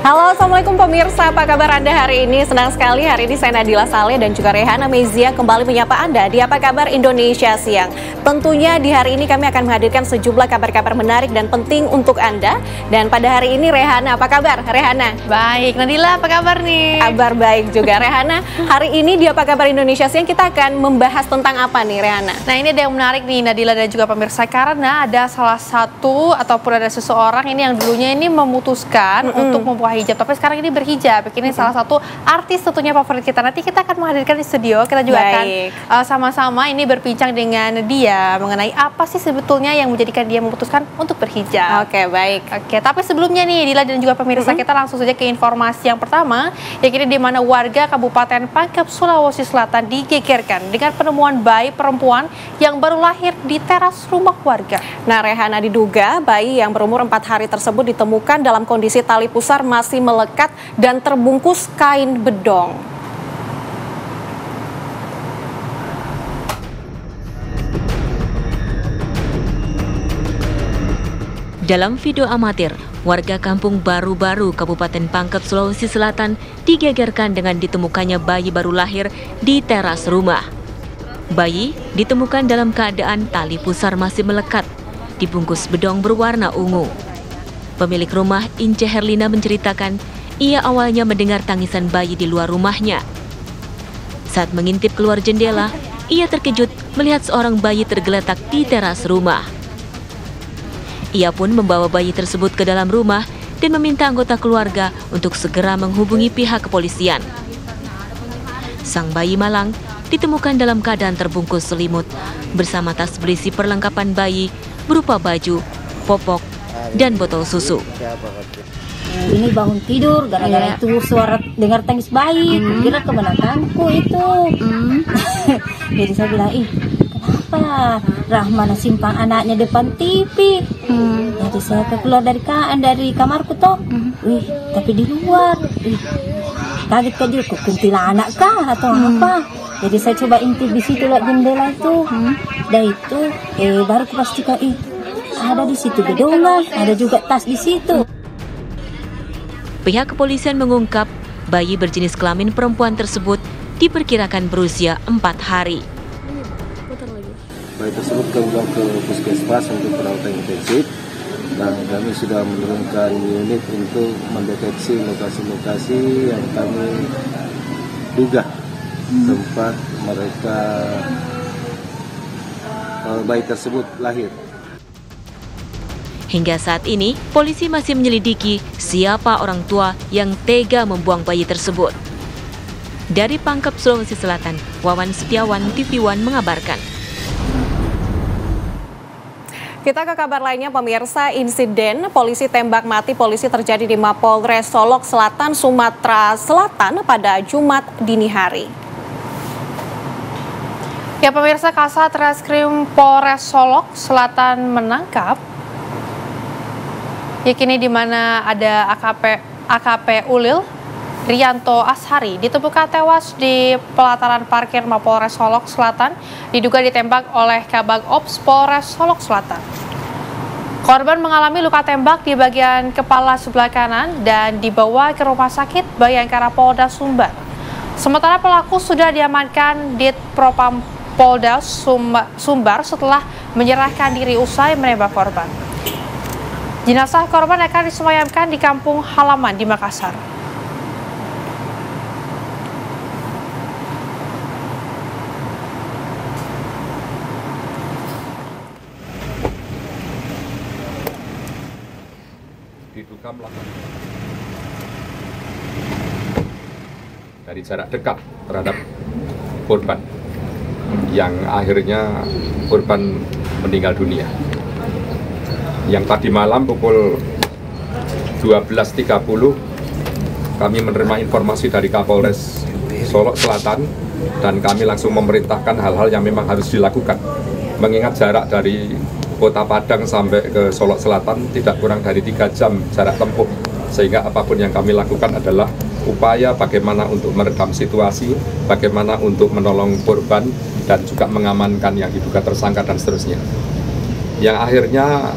Halo, Assalamualaikum pemirsa, apa kabar Anda hari ini? Senang sekali hari ini saya Nadila Saleh dan juga Rehana Mezia kembali menyapa Anda di Apa Kabar Indonesia Siang. Tentunya di hari ini kami akan menghadirkan sejumlah kabar-kabar menarik dan penting untuk Anda. Dan pada hari ini Rehana, apa kabar? Rehana? Baik, Nadila apa kabar nih? Kabar baik juga. Rehana, hari ini di Apa Kabar Indonesia Siang kita akan membahas tentang apa nih Rehana? Nah ini ada yang menarik nih Nadila dan juga pemirsa, karena ada salah satu ataupun ada seseorang ini yang dulunya ini memutuskan untuk membuka hijab, tapi sekarang ini berhijab. Ini salah satu artis tentunya favorit kita. Nanti kita akan menghadirkan di studio, kita juga akan sama-sama ini berbincang dengan dia mengenai apa sih sebetulnya yang menjadikan dia memutuskan untuk berhijab. Oke, baik. Oke, tapi sebelumnya nih Dila dan juga pemirsa, kita langsung saja ke informasi yang pertama, yakni di mana warga Kabupaten Pangkep, Sulawesi Selatan digegerkan dengan penemuan bayi perempuan yang baru lahir di teras rumah warga. Nah, Rehana, diduga bayi yang berumur 4 hari tersebut ditemukan dalam kondisi tali pusar masih melekat dan terbungkus kain bedong. Dalam video amatir, warga Kampung Baru-Baru, Kabupaten Pangkep, Sulawesi Selatan digegerkan dengan ditemukannya bayi baru lahir di teras rumah. Bayi ditemukan dalam keadaan tali pusar masih melekat, dibungkus bedong berwarna ungu. Pemilik rumah, Ince Herlina, menceritakan ia awalnya mendengar tangisan bayi di luar rumahnya. Saat mengintip keluar jendela, ia terkejut melihat seorang bayi tergeletak di teras rumah. Ia pun membawa bayi tersebut ke dalam rumah dan meminta anggota keluarga untuk segera menghubungi pihak kepolisian. Sang bayi malang ditemukan dalam keadaan terbungkus selimut bersama tas berisi perlengkapan bayi berupa baju, popok, dan botol susu. Ini bangun tidur gara-gara itu suara dengar tangis bayi, kira kemenakanku itu. Jadi saya bilang, kenapa Rahmana simpang anaknya depan TV? Jadi saya keluar dari kamarku toh. Tapi di luar. Kaget kok kuntilanak kah atau apa? Jadi saya coba intip di situ lewat jendela itu. Dan itu baru kupastikan ada di situ bedongan, ada juga tas di situ. Pihak kepolisian mengungkap bayi berjenis kelamin perempuan tersebut diperkirakan berusia 4 hari. Bayi tersebut kami bawa ke puskesmas untuk perawatan intensif, dan kami sudah menurunkan unit untuk mendeteksi lokasi-lokasi yang kami duga tempat mereka bayi tersebut lahir. Hingga saat ini, polisi masih menyelidiki siapa orang tua yang tega membuang bayi tersebut. Dari Pangkep, Sulawesi Selatan, Wawan Setiawan, TV One mengabarkan. Kita ke kabar lainnya pemirsa, insiden polisi tembak mati polisi terjadi di Mapolres Solok Selatan, Sumatera Selatan pada Jumat dini hari. Ya pemirsa, Kasat Reskrim Polres Solok Selatan menangkap yakni di mana ada AKP Ulil Rianto Ashari ditemukan tewas di pelataran parkir Mapolres Solok Selatan, diduga ditembak oleh Kabag Ops Polres Solok Selatan. Korban mengalami luka tembak di bagian kepala sebelah kanan dan dibawa ke Rumah Sakit Bayangkara Polda Sumbar. Sementara pelaku sudah diamankan di Propam Polda Sumbar setelah menyerahkan diri usai menembak korban. Jenazah korban akan disemayamkan di kampung halaman di Makassar. Diduga melakukan dari jarak dekat terhadap korban yang akhirnya korban meninggal dunia. Yang tadi malam pukul 12.30 kami menerima informasi dari Kapolres Solok Selatan dan kami langsung memerintahkan hal-hal yang memang harus dilakukan. Mengingat jarak dari Kota Padang sampai ke Solok Selatan tidak kurang dari 3 jam jarak tempuh, sehingga apapun yang kami lakukan adalah upaya bagaimana untuk meredam situasi, bagaimana untuk menolong korban dan juga mengamankan yang diduga tersangka dan seterusnya. Yang akhirnya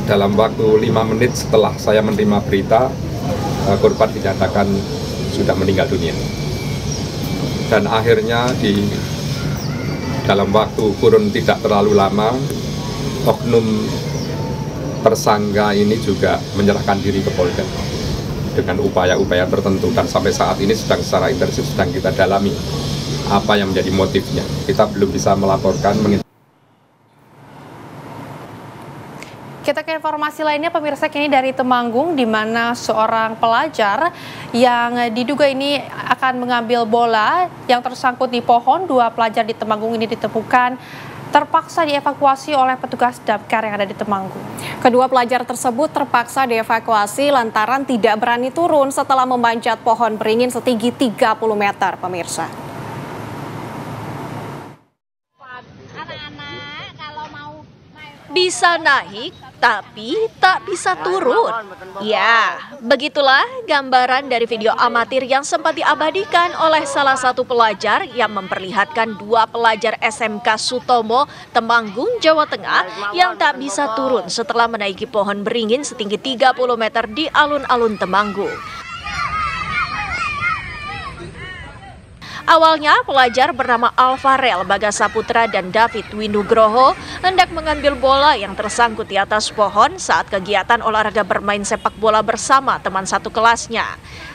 dalam waktu 5 menit setelah saya menerima berita, korban dinyatakan sudah meninggal dunia. Dan akhirnya di dalam waktu kurun tidak terlalu lama, oknum tersangka ini juga menyerahkan diri ke Polda dengan upaya-upaya tertentu, dan sampai saat ini secara intensif sedang kita dalami apa yang menjadi motifnya. Kita belum bisa melaporkan. Kita ke informasi lainnya, pemirsa, kini dari Temanggung, di mana seorang pelajar yang diduga ini akan mengambil bola yang tersangkut di pohon. 2 pelajar di Temanggung ini ditemukan terpaksa dievakuasi oleh petugas damkar yang ada di Temanggung. Kedua pelajar tersebut terpaksa dievakuasi lantaran tidak berani turun setelah memanjat pohon beringin setinggi 30 meter, pemirsa. Bisa naik, tapi tak bisa turun. Ya, begitulah gambaran dari video amatir yang sempat diabadikan oleh salah satu pelajar yang memperlihatkan 2 pelajar SMK Sutomo, Temanggung, Jawa Tengah yang tak bisa turun setelah menaiki pohon beringin setinggi 30 meter di alun-alun Temanggung. Awalnya, pelajar bernama Alvarel Bagasaputra dan David Winugroho hendak mengambil bola yang tersangkut di atas pohon saat kegiatan olahraga bermain sepak bola bersama teman satu kelasnya.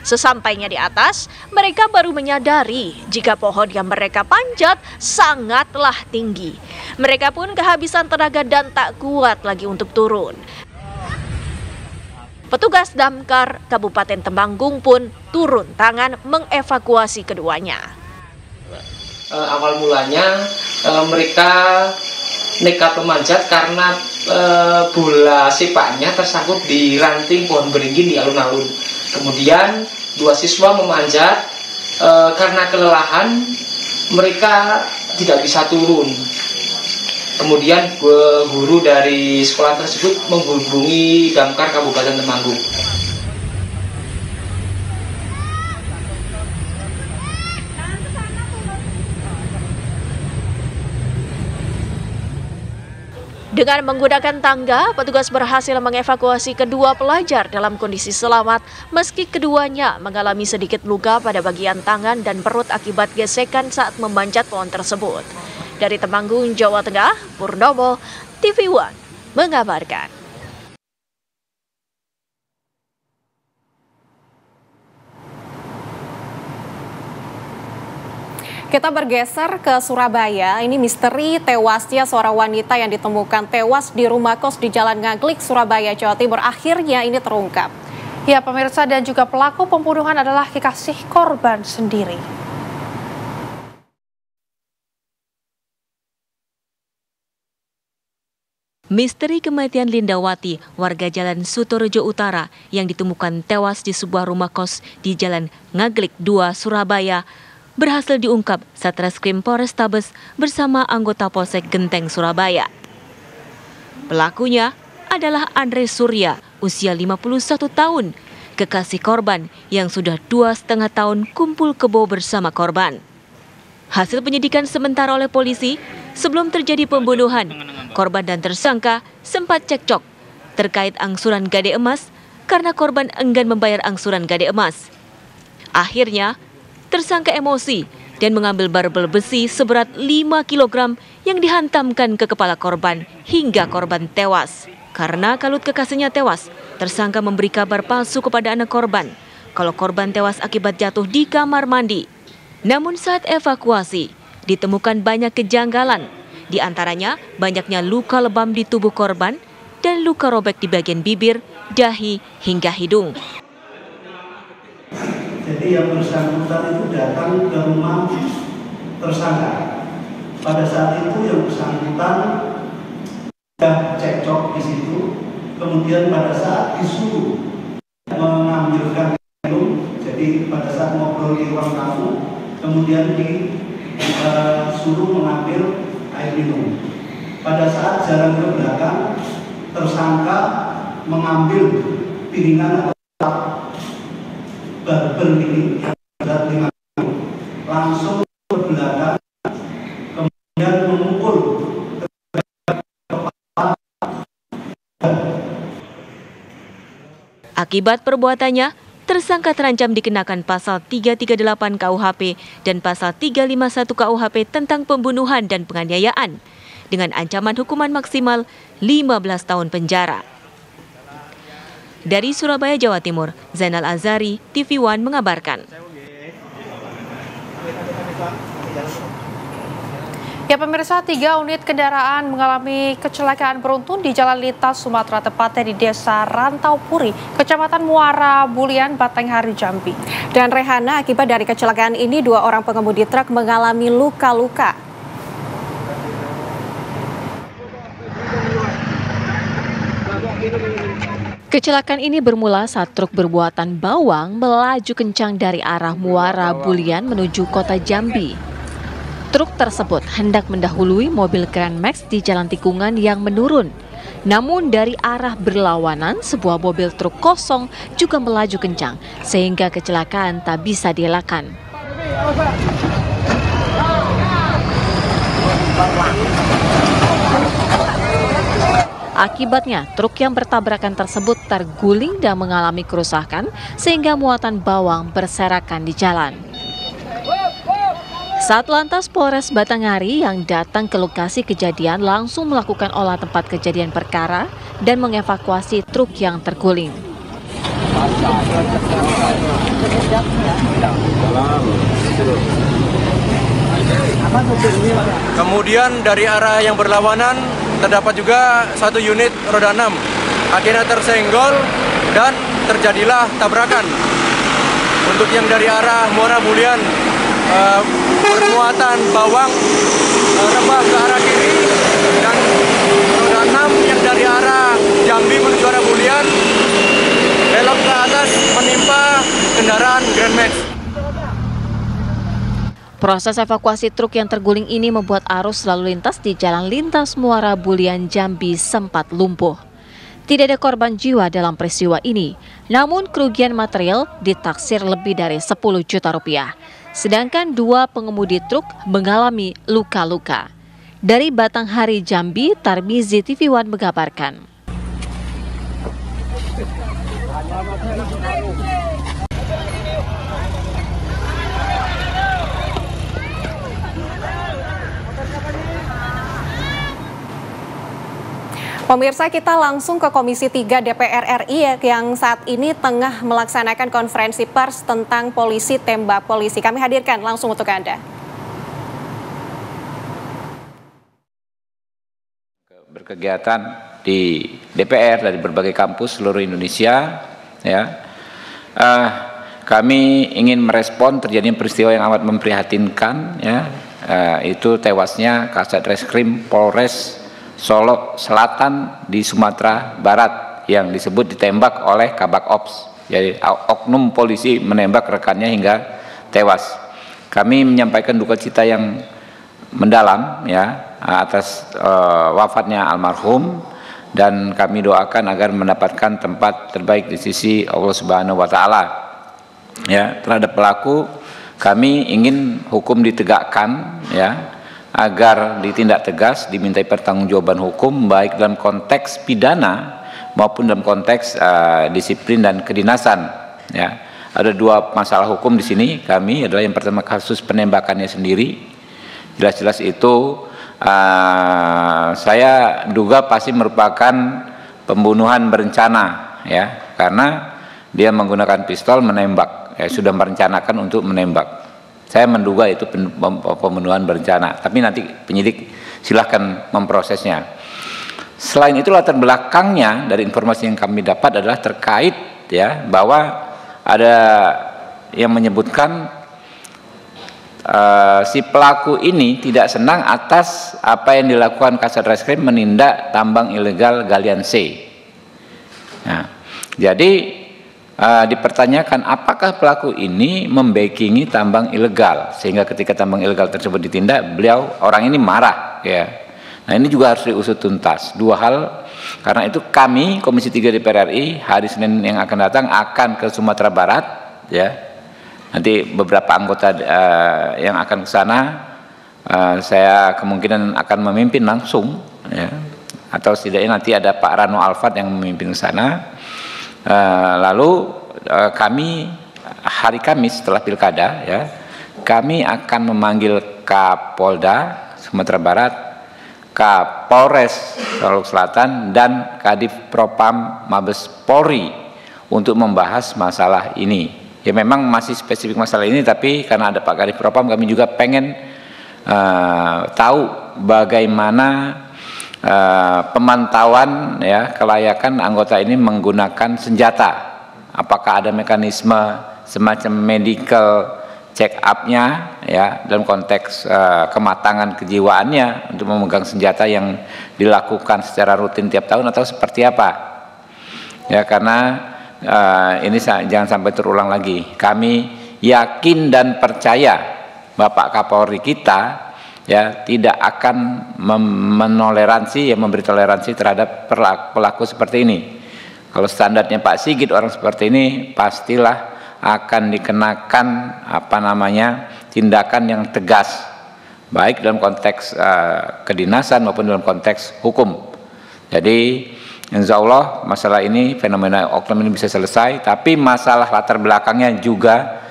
Sesampainya di atas, mereka baru menyadari jika pohon yang mereka panjat sangatlah tinggi. Mereka pun kehabisan tenaga dan tak kuat lagi untuk turun. Petugas damkar Kabupaten Temanggung pun turun tangan mengevakuasi keduanya. Awal mulanya mereka nekat memanjat karena bola sepaknya tersangkut di ranting pohon beringin di alun-alun. Kemudian 2 siswa memanjat, karena kelelahan mereka tidak bisa turun. Kemudian guru dari sekolah tersebut menghubungi damkar Kabupaten Temanggung. Dengan menggunakan tangga, petugas berhasil mengevakuasi kedua pelajar dalam kondisi selamat meski keduanya mengalami sedikit luka pada bagian tangan dan perut akibat gesekan saat memanjat pohon tersebut. Dari Temanggung, Jawa Tengah, Purnomo, TV One mengabarkan. Kita bergeser ke Surabaya. Ini misteri tewasnya seorang wanita yang ditemukan tewas di rumah kos di Jalan Ngaglik, Surabaya, Jawa Timur. Akhirnya ini terungkap. Ya, pemirsa, dan juga pelaku pembunuhan adalah kekasih korban sendiri. Misteri kematian Lindawati, warga Jalan Sutorejo Utara, yang ditemukan tewas di sebuah rumah kos di Jalan Ngaglik 2, Surabaya, berhasil diungkap Satreskrim Polrestabes bersama anggota Polsek Genteng, Surabaya. Pelakunya adalah Andre Surya, usia 51 tahun, kekasih korban yang sudah 2,5 tahun kumpul kebo bersama korban. Hasil penyidikan sementara oleh polisi, sebelum terjadi pembunuhan, korban dan tersangka sempat cekcok terkait angsuran gade emas karena korban enggan membayar angsuran gade emas. Akhirnya, tersangka emosi dan mengambil barbel besi seberat 5 kg yang dihantamkan ke kepala korban hingga korban tewas. Karena kalut kekasihnya tewas, tersangka memberi kabar palsu kepada anak korban kalau korban tewas akibat jatuh di kamar mandi. Namun saat evakuasi, ditemukan banyak kejanggalan, di antaranya banyaknya luka lebam di tubuh korban dan luka robek di bagian bibir, dahi, hingga hidung. Jadi yang bersangkutan itu datang ke rumah tersangka. Pada saat itu yang bersangkutan sudah cekcok di situ. Kemudian pada saat disuruh mengambilkan minum, jadi pada saat ngobrol di ruang tamu, kemudian disuruh mengambil air minum. Pada saat jalan ke belakang, tersangka mengambil piringan atau barbel ini berat 5 kg, langsung ke belakang, kemudian memukul kepala. Akibat perbuatannya, tersangka terancam dikenakan pasal 338 KUHP dan pasal 351 KUHP tentang pembunuhan dan penganiayaan dengan ancaman hukuman maksimal 15 tahun penjara. Dari Surabaya, Jawa Timur, Zainal Azari, TV One mengabarkan. Ya pemirsa, 3 unit kendaraan mengalami kecelakaan beruntun di jalan lintas Sumatera, tepatnya di Desa Rantau Puri, Kecamatan Muara Bulian, Batanghari, Jambi. Dan Rehana, akibat dari kecelakaan ini 2 orang pengemudi truk mengalami luka-luka. Kecelakaan ini bermula saat truk bermuatan bawang melaju kencang dari arah Muara Bulian menuju kota Jambi. Truk tersebut hendak mendahului mobil Grand Max di jalan tikungan yang menurun. Namun dari arah berlawanan, sebuah mobil truk kosong juga melaju kencang, sehingga kecelakaan tak bisa dielakkan. Akibatnya, truk yang bertabrakan tersebut terguling dan mengalami kerusakan, sehingga muatan bawang berserakan di jalan. Satlantas Polres Batanghari yang datang ke lokasi kejadian langsung melakukan olah tempat kejadian perkara dan mengevakuasi truk yang terguling. Kemudian dari arah yang berlawanan terdapat juga 1 unit roda 6. Akhirnya tersenggol dan terjadilah tabrakan. Untuk yang dari arah Muara Bulian bermuatan bawang rebah ke arah kiri, dan roda 6 yang dari arah Jambi menuju arah Bulian belok ke atas menimpa kendaraan Grand Max. Proses evakuasi truk yang terguling ini membuat arus lalu lintas di jalan lintas Muara Bulian Jambi sempat lumpuh. Tidak ada korban jiwa dalam peristiwa ini, namun kerugian material ditaksir lebih dari 10 juta rupiah. Sedangkan 2 pengemudi truk mengalami luka-luka. Dari Batanghari, Jambi, Tarmizi, TV One mengabarkan. Pemirsa, kita langsung ke Komisi 3 DPR RI yang saat ini tengah melaksanakan konferensi pers tentang polisi tembak polisi. Kami hadirkan langsung untuk Anda. Berkegiatan di DPR dari berbagai kampus seluruh Indonesia, ya. Kami ingin merespon terjadinya peristiwa yang amat memprihatinkan, ya. Itu tewasnya Kasat Reskrim Polres Solo Selatan di Sumatera Barat yang disebut ditembak oleh Kabak Ops. Jadi oknum polisi menembak rekannya hingga tewas. Kami menyampaikan duka cita yang mendalam, ya, atas wafatnya almarhum, dan kami doakan agar mendapatkan tempat terbaik di sisi Allah Subhanahu wa taala. Ya, terhadap pelaku kami ingin hukum ditegakkan, ya, agar ditindak tegas, dimintai pertanggungjawaban hukum baik dalam konteks pidana maupun dalam konteks disiplin dan kedinasan. Ya, ada 2 masalah hukum di sini. Kami adalah yang pertama kasus penembakannya sendiri. Jelas-jelas itu saya duga pasti merupakan pembunuhan berencana, ya, karena dia menggunakan pistol menembak, ya, sudah merencanakan untuk menembak. Saya menduga itu pembunuhan berencana, tapi nanti penyidik silahkan memprosesnya. Selain itu latar belakangnya dari informasi yang kami dapat adalah terkait, ya, bahwa ada yang menyebutkan si pelaku ini tidak senang atas apa yang dilakukan Kasat Reskrim menindak tambang ilegal galian C. Nah, jadi dipertanyakan apakah pelaku ini membackingi tambang ilegal, sehingga ketika tambang ilegal tersebut ditindak, orang ini marah, ya. Nah, ini juga harus diusut tuntas. 2 hal. Karena itu kami Komisi 3 DPR RI hari Senin yang akan datang akan ke Sumatera Barat, ya. Nanti beberapa anggota yang akan ke sana, saya kemungkinan akan memimpin langsung, ya. Atau setidaknya nanti ada Pak Rano Alfat yang memimpin ke sana. Lalu kami hari Kamis setelah pilkada ya, kami akan memanggil Kapolda Sumatera Barat, Kapolres Solok Selatan, dan Kadif Propam Mabes Polri untuk membahas masalah ini. Ya memang masih spesifik masalah ini, tapi karena ada Pak Kadif Propam, kami juga pengen tahu bagaimana pemantauan ya kelayakan anggota ini menggunakan senjata. Apakah ada mekanisme semacam medical check up-nya ya dalam konteks kematangan kejiwaannya untuk memegang senjata yang dilakukan secara rutin tiap tahun atau seperti apa? Ya karena ini jangan sampai terulang lagi. Kami yakin dan percaya Bapak Kapolri kita ya tidak akan memberi toleransi terhadap pelaku seperti ini. Kalau standarnya Pak Sigit orang seperti ini pastilah akan dikenakan tindakan yang tegas, baik dalam konteks kedinasan maupun dalam konteks hukum. Jadi insya Allah masalah ini, fenomena oknum ini bisa selesai, tapi masalah latar belakangnya juga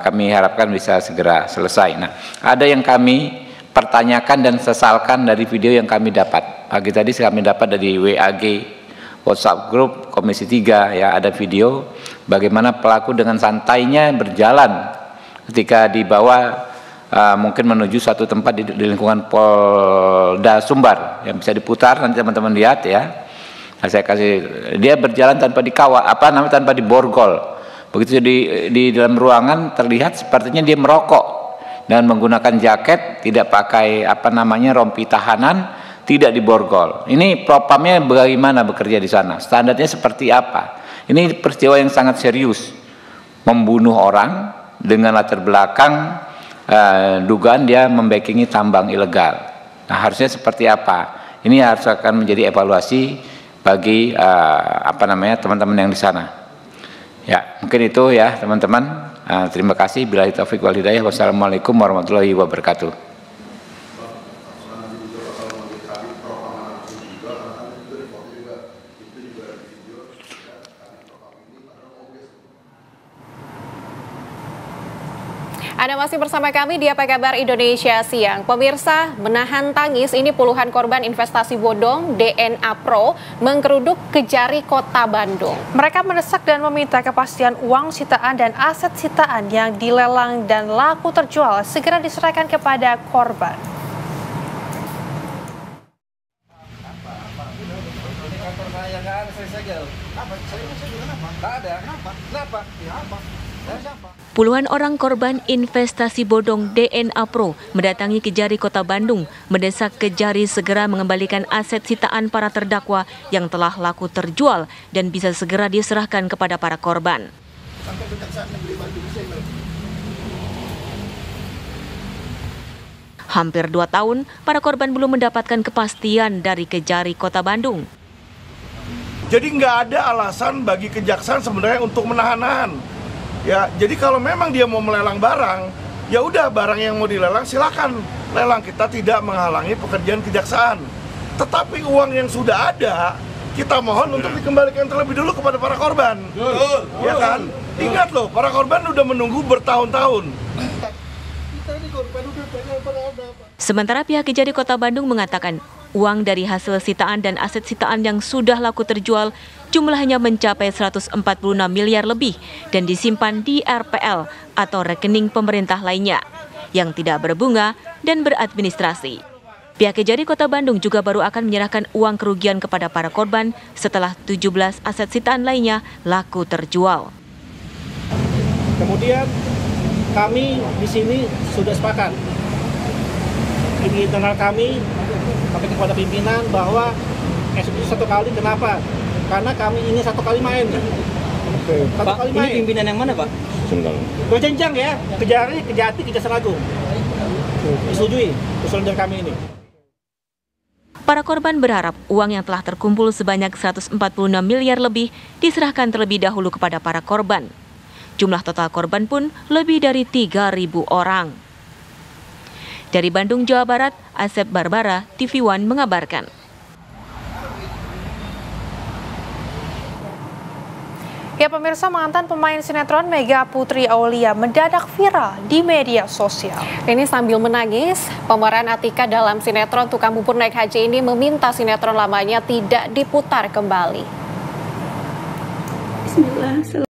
kami harapkan bisa segera selesai. Nah, ada yang kami pertanyakan dan sesalkan dari video yang kami dapat. Pagi tadi kami dapat dari WAG WhatsApp Group Komisi 3 ya, ada video bagaimana pelaku dengan santainya berjalan ketika dibawa mungkin menuju suatu tempat di lingkungan Polda Sumbar yang bisa diputar, nanti teman-teman lihat ya. Nah, saya kasih, dia berjalan tanpa dikawal, tanpa diborgol. Begitu di dalam ruangan terlihat sepertinya dia merokok dan menggunakan jaket, tidak pakai rompi tahanan, tidak diborgol. Ini propamnya bagaimana bekerja di sana? Standarnya seperti apa? Ini peristiwa yang sangat serius, membunuh orang dengan latar belakang dugaan dia membackingi tambang ilegal. Nah, harusnya seperti apa? Ini harus akan menjadi evaluasi bagi teman-teman yang di sana. Ya, mungkin itu ya teman-teman. Terima kasih. Billahi taufiq wal hidayah. Wassalamualaikum warahmatullahi wabarakatuh. Anda masih bersama kami di Apa Kabar Indonesia Siang. Pemirsa, menahan tangis ini puluhan korban investasi bodong DNA Pro menggeruduk Kejari Kota Bandung. Mereka mendesak dan meminta kepastian uang sitaan dan aset sitaan yang dilelang dan laku terjual segera diserahkan kepada korban. Puluhan orang korban investasi bodong DNA Pro mendatangi Kejari Kota Bandung mendesak Kejari segera mengembalikan aset sitaan para terdakwa yang telah laku terjual dan bisa segera diserahkan kepada para korban. Hampir 2 tahun, para korban belum mendapatkan kepastian dari Kejari Kota Bandung. Jadi nggak ada alasan bagi kejaksaan sebenarnya untuk menahan-nahan. Ya, jadi kalau memang dia mau melelang barang, ya udah barang yang mau dilelang silakan lelang, kita tidak menghalangi pekerjaan kejaksaan. Tetapi uang yang sudah ada, kita mohon untuk dikembalikan terlebih dulu kepada para korban. Betul. Ya kan? Ingat loh, para korban udah menunggu bertahun-tahun. Sementara pihak Kejari Kota Bandung mengatakan uang dari hasil sitaan dan aset sitaan yang sudah laku terjual jumlahnya mencapai 146 miliar lebih dan disimpan di RPL atau rekening pemerintah lainnya yang tidak berbunga dan beradministrasi. Pihak Kejari Kota Bandung juga baru akan menyerahkan uang kerugian kepada para korban setelah 17 aset sitaan lainnya laku terjual. Kemudian kami di sini sudah sepakat. Ini internal kami kepada pimpinan bahwa eksekusi 1 kali. Kenapa? Karena kami ini 1 kali main. Oke. Pak, kali main. Ini pimpinan yang mana, Pak? Berjenjang ya, Kejari, Kejati, Kejaksaan Agung. Disetujui usulan dari kami ini. Para korban berharap uang yang telah terkumpul sebanyak 146 miliar lebih diserahkan terlebih dahulu kepada para korban. Jumlah total korban pun lebih dari 3.000 orang. Dari Bandung, Jawa Barat, Asep Barbara, TV One mengabarkan. Ya pemirsa, mantan pemain sinetron Mega Putri Aulia mendadak viral di media sosial. Ini sambil menangis, pemeran Atika dalam sinetron Tukang Bubur Naik Haji ini meminta sinetron lamanya tidak diputar kembali. Bismillah.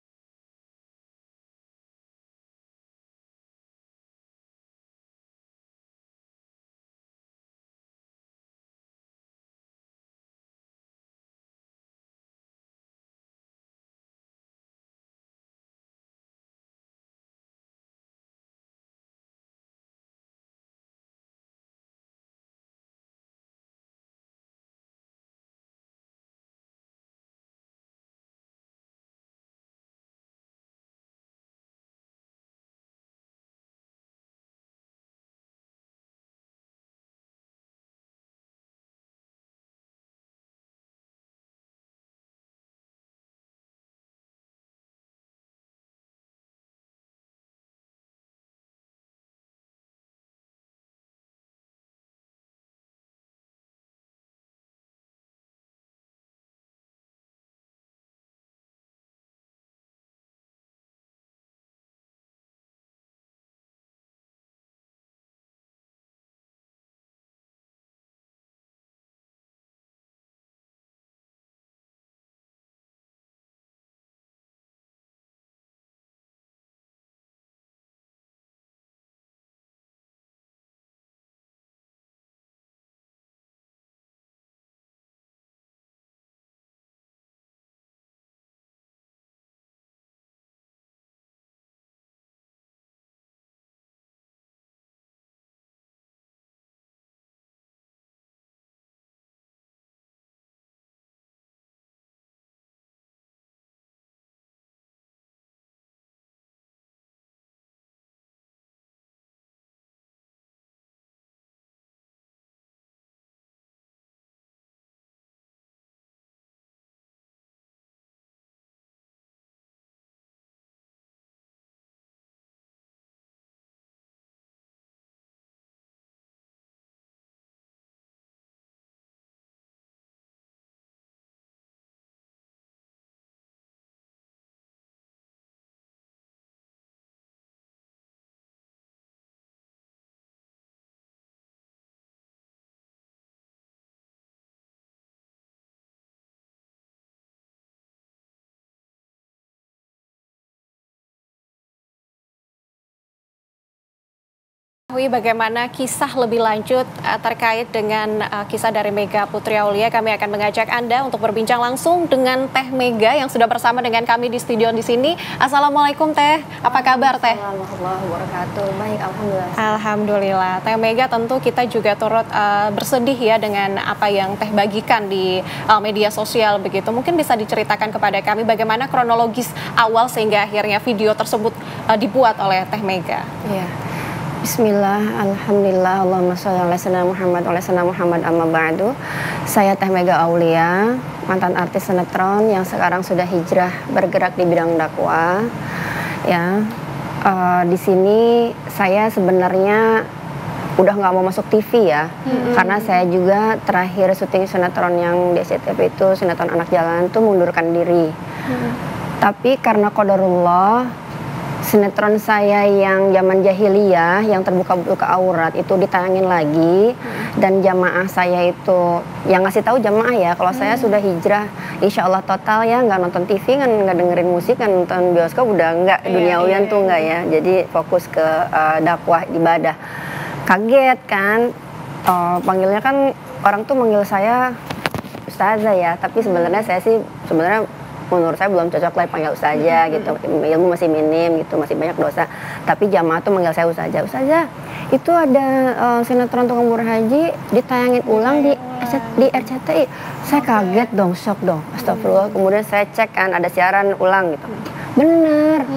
Bagaimana kisah lebih lanjut terkait dengan kisah dari Mega Putri Aulia, kami akan mengajak Anda untuk berbincang langsung dengan Teh Mega yang sudah bersama dengan kami di studio di sini. Assalamualaikum Teh, apa kabar Teh? Warahmatullahi wabarakatuh. Baik, alhamdulillah. Alhamdulillah. Teh Mega, tentu kita juga turut bersedih ya dengan apa yang Teh bagikan di media sosial begitu. Mungkin bisa diceritakan kepada kami bagaimana kronologis awal sehingga akhirnya video tersebut dibuat oleh Teh Mega. Iya. Bismillah, alhamdulillah, Allahumma sholli ala sayyidina Muhammad amma ba'du. Saya Teh Mega Aulia, mantan artis sinetron yang sekarang sudah hijrah bergerak di bidang dakwah. Ya, di sini saya sebenarnya udah nggak mau masuk TV ya, karena saya juga terakhir syuting sinetron yang di SCTV itu sinetron Anak Jalanan tuh mundurkan diri. Tapi karena qadarullah, sinetron saya yang zaman jahiliyah yang terbuka-buka aurat itu ditayangin lagi, dan jamaah saya itu yang ngasih tahu jamaah ya kalau saya sudah hijrah insya Allah total ya, nggak nonton TV, nggak dengerin musik, nggak nonton bioskop, udah nggak duniawian tuh nggak ya, jadi fokus ke dakwah ibadah. Kaget kan, panggilnya kan orang tuh manggil saya ustazah ya, tapi sebenarnya saya sih sebenarnya menurut saya belum cocok lah panggil ustazah gitu, ilmu masih minim gitu, masih banyak dosa. Tapi jamaah tuh manggil saya ustazah. Ustazah, itu ada sinetron Tukang Bubur Haji ditayangin ulang di RCTI. Saya kaget dong, shock dong, astagfirullah. Kemudian saya cek kan ada siaran ulang gitu. Bener,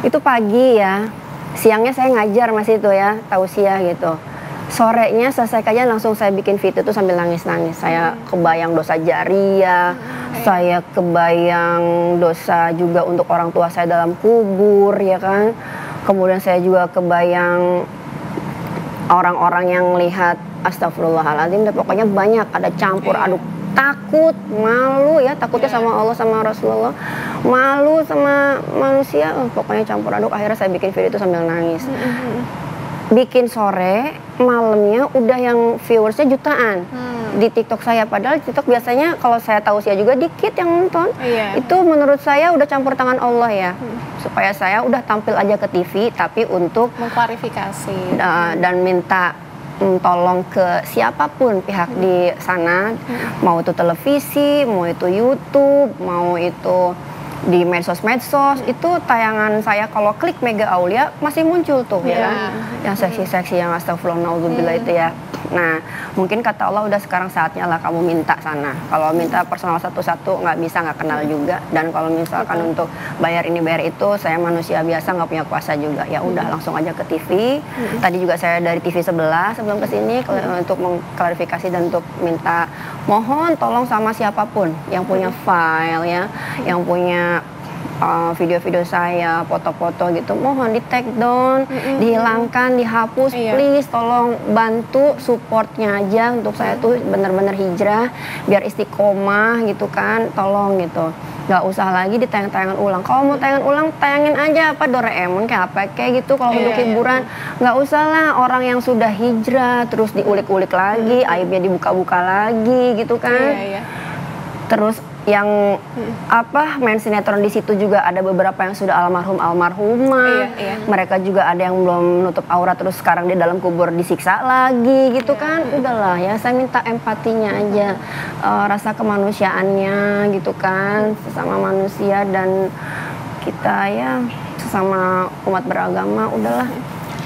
itu pagi ya, siangnya saya ngajar masih itu ya, tausiah gitu. Sorenya selesai kajian langsung saya bikin video tuh sambil nangis-nangis. Saya kebayang dosa jariah, saya kebayang dosa juga untuk orang tua saya dalam kubur ya kan. Kemudian saya juga kebayang orang-orang yang lihat, astagfirullahaladzim, dan pokoknya banyak, ada campur aduk takut, malu ya, takutnya sama Allah sama Rasulullah, malu sama manusia, pokoknya campur aduk. Akhirnya saya bikin video itu sambil nangis. Bikin sore, malamnya udah yang viewersnya jutaan di TikTok saya. Padahal TikTok biasanya kalau saya tahu sih juga dikit yang nonton. Itu menurut saya udah campur tangan Allah ya, supaya saya udah tampil aja ke TV, tapi untuk mengklarifikasi dan minta tolong ke siapapun pihak di sana, mau itu televisi, mau itu YouTube, mau itu di medsos-medsos, itu tayangan saya kalau klik Mega Aulia masih muncul tuh ya kan, yang seksi-seksi yang astagfirullah naudzubillah itu ya. Nah mungkin kata Allah udah sekarang saatnya lah kamu minta sana. Kalau minta personal satu-satu nggak bisa, nggak kenal juga. Dan kalau misalkan untuk bayar ini bayar itu, saya manusia biasa nggak punya kuasa juga. Ya udah langsung aja ke TV. Tadi juga saya dari TV sebelah sebelum kesini untuk mengklarifikasi dan untuk minta mohon tolong sama siapapun yang punya file ya, yang punya video-video saya, foto-foto gitu, mohon di take down, dihilangkan, dihapus, please tolong bantu supportnya aja untuk saya tuh bener-bener hijrah biar istiqomah gitu kan, tolong gitu. Gak usah lagi ditayang-tayangan ulang. Kalau mau tayangan ulang, tayangin aja apa Doraemon kayak apa kayak gitu. Kalau untuk hiburan, nggak usah lah orang yang sudah hijrah terus diulik-ulik lagi, aibnya dibuka-buka lagi gitu kan. Terus yang main sinetron di situ juga ada beberapa yang sudah almarhumah. Mereka juga ada yang belum menutup aurat terus sekarang di dalam kubur disiksa lagi gitu kan. Udahlah ya, saya minta empatinya aja, rasa kemanusiaannya gitu kan, sesama manusia dan kita ya sesama umat beragama, udahlah.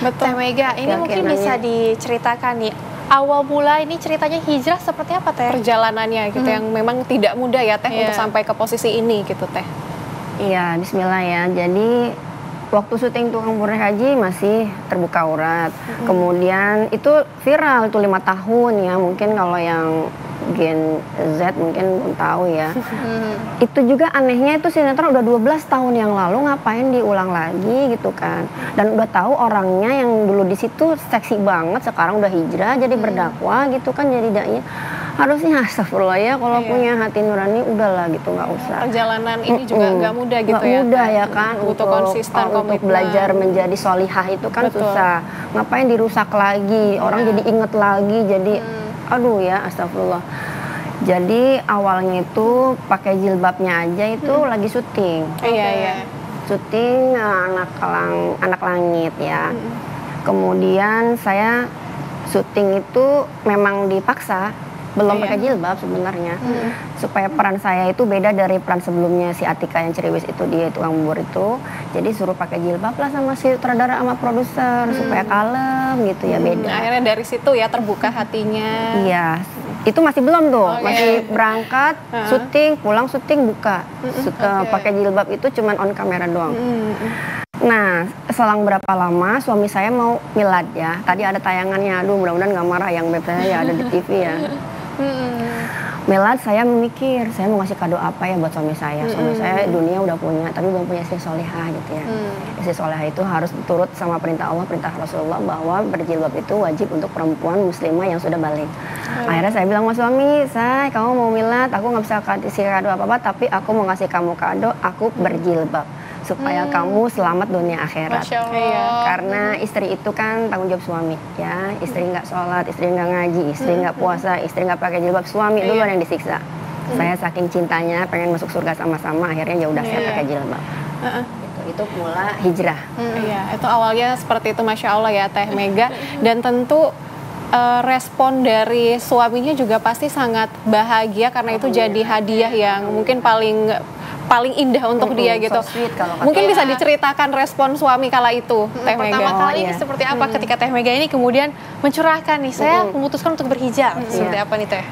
Betul Mega, ini mungkin bisa diceritakan nih, awal mula ini ceritanya hijrah seperti apa Teh? Perjalanannya gitu yang memang tidak mudah ya Teh untuk sampai ke posisi ini gitu Teh. Iya, bismillah ya. Jadi waktu syuting Tukang Purna Haji masih terbuka aurat. Kemudian itu viral itu 5 tahun ya. Mungkin kalau yang Gen Z mungkin belum tahu ya. Itu juga anehnya itu sinetron udah 12 tahun yang lalu ngapain diulang lagi gitu kan. Dan udah tahu orangnya yang dulu di situ seksi banget, sekarang udah hijrah jadi berdakwah gitu kan, jadi dai. Harusnya astagfirullah ya, kalau punya hati nurani udahlah gitu, nggak usah. Perjalanan ini juga nggak mudah gitu gak ya. Mudah ya kan, butuh konsisten, untuk belajar menjadi solihah itu kan susah. Ngapain dirusak lagi, orang jadi inget lagi, jadi aduh ya astagfirullah. Jadi awalnya itu pakai jilbabnya aja itu lagi syuting. Syuting anak langit ya. Kemudian saya syuting itu memang dipaksa, belum pakai jilbab sebenarnya, supaya peran saya itu beda dari peran sebelumnya si Atika yang ceriwis itu, dia tukang bubur itu. Jadi suruh pakai jilbab lah sama si sutradara sama produser supaya kalem gitu ya, beda. Akhirnya dari situ ya terbuka hatinya. Iya, itu masih belum tuh, masih berangkat syuting, pulang syuting buka, pakai jilbab itu cuman on kamera doang. Nah, selang berapa lama suami saya mau milad ya. Tadi ada tayangannya, aduh mudah-mudahan nggak marah yang web saya ya, ada di TV ya. Milad saya memikir, saya mau ngasih kado apa ya buat suami saya. Suami saya dunia udah punya, tapi belum punya istri solihah gitu ya. Istri solihah itu harus turut sama perintah Allah, perintah Rasulullah bahwa berjilbab itu wajib untuk perempuan muslimah yang sudah balik. Akhirnya saya bilang sama suami, "Say, kamu mau milad, aku nggak bisa kasih kado apa-apa, tapi aku mau ngasih kamu kado, aku berjilbab. Supaya kamu selamat dunia akhirat." Karena istri itu kan tanggung jawab suami ya. Istri nggak sholat, istri nggak ngaji, istri nggak puasa, istri nggak pakai jilbab, suami duluan yang disiksa. Saya saking cintanya pengen masuk surga sama-sama, akhirnya ya udah saya pakai jilbab. Itu mula hijrah. Itu awalnya seperti itu, Masya Allah ya Teh Mega. Dan tentu respon dari suaminya juga pasti sangat bahagia karena itu jadi hadiah yang mungkin paling indah untuk dia gitu. Mungkin bisa diceritakan respon suami kala itu, Teh Mega. Pertama kali ini seperti apa ketika Teh Mega ini kemudian mencurahkan nih, saya memutuskan untuk berhijab. Seperti apa nih Teh?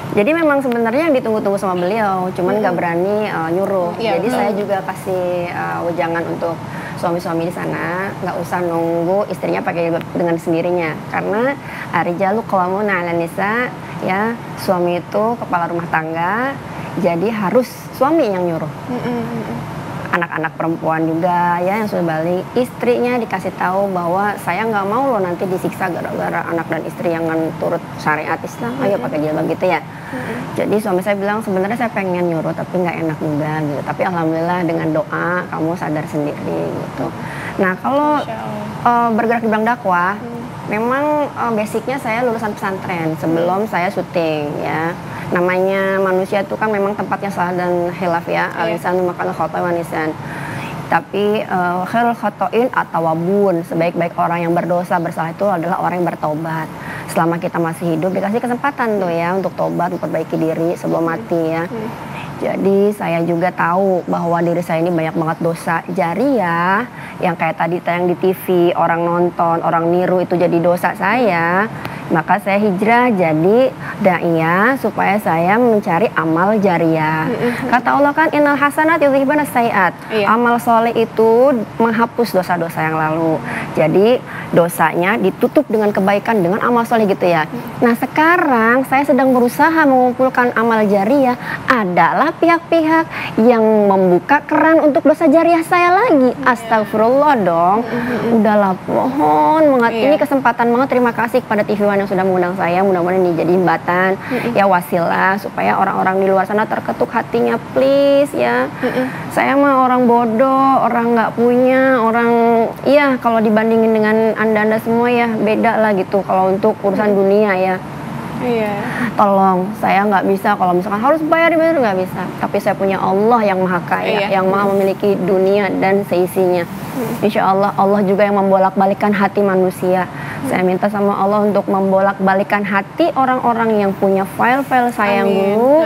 Jadi memang sebenarnya yang ditunggu-tunggu sama beliau, cuman nggak berani nyuruh. Jadi saya juga kasih wejangan untuk suami-suami di sana, nggak usah nunggu istrinya pakai dengan sendirinya. Karena arijalu qawwamuna 'alan nisa, ya suami itu kepala rumah tangga, jadi harus suami yang nyuruh. anak-anak perempuan juga ya yang sudah balik, istrinya dikasih tahu bahwa saya nggak mau loh nanti disiksa gara-gara anak dan istri yang turut syariat Islam, ayo pakai jilbab gitu ya. Jadi suami saya bilang sebenarnya saya pengen nyuruh tapi nggak enak juga gitu, tapi alhamdulillah dengan doa kamu sadar sendiri gitu. Nah kalau bergerak di bidang dakwah, memang basicnya saya lulusan pesantren sebelum saya syuting ya. Namanya manusia itu kan memang tempatnya salah dan khilaf ya. Al-insanu maqala khata' wa nisan. Tapi khairul khata'in at-tawwabun, sebaik-baik orang yang berdosa bersalah itu adalah orang yang bertobat. Selama kita masih hidup dikasih kesempatan tuh ya untuk tobat, memperbaiki diri sebelum mati ya. Jadi saya juga tahu bahwa diri saya ini banyak banget dosa jariah yang kayak tadi tayang di TV, orang nonton, orang niru itu jadi dosa saya. Maka saya hijrah jadi da'iyah supaya saya mencari amal jariah. Kata Allah kan innal hasanat yudhibana sayiat. Amal soleh itu menghapus dosa-dosa yang lalu. Jadi dosanya ditutup dengan kebaikan dengan amal soleh gitu ya. Nah sekarang saya sedang berusaha mengumpulkan amal jariah, adalah pihak-pihak yang membuka keran untuk dosa jariah saya lagi. Astagfirullah dong. Udahlah pohon banget. Ini kesempatan banget, terima kasih kepada TV One yang sudah mengundang saya, mudah-mudahan ini jadi jembatan ya, wasilah supaya orang-orang di luar sana terketuk hatinya, please ya. Saya mah orang bodoh, orang nggak punya, orang ya kalau dibandingin dengan anda-anda semua ya beda lah gitu kalau untuk urusan dunia ya. Tolong, saya nggak bisa kalau misalkan harus bayar nggak bisa. Tapi saya punya Allah yang maha kaya, yang maha memiliki dunia dan seisinya. Insya Allah, Allah juga yang membolak-balikan hati manusia. Saya minta sama Allah untuk membolak-balikan hati orang-orang yang punya file-file saya yang dulu,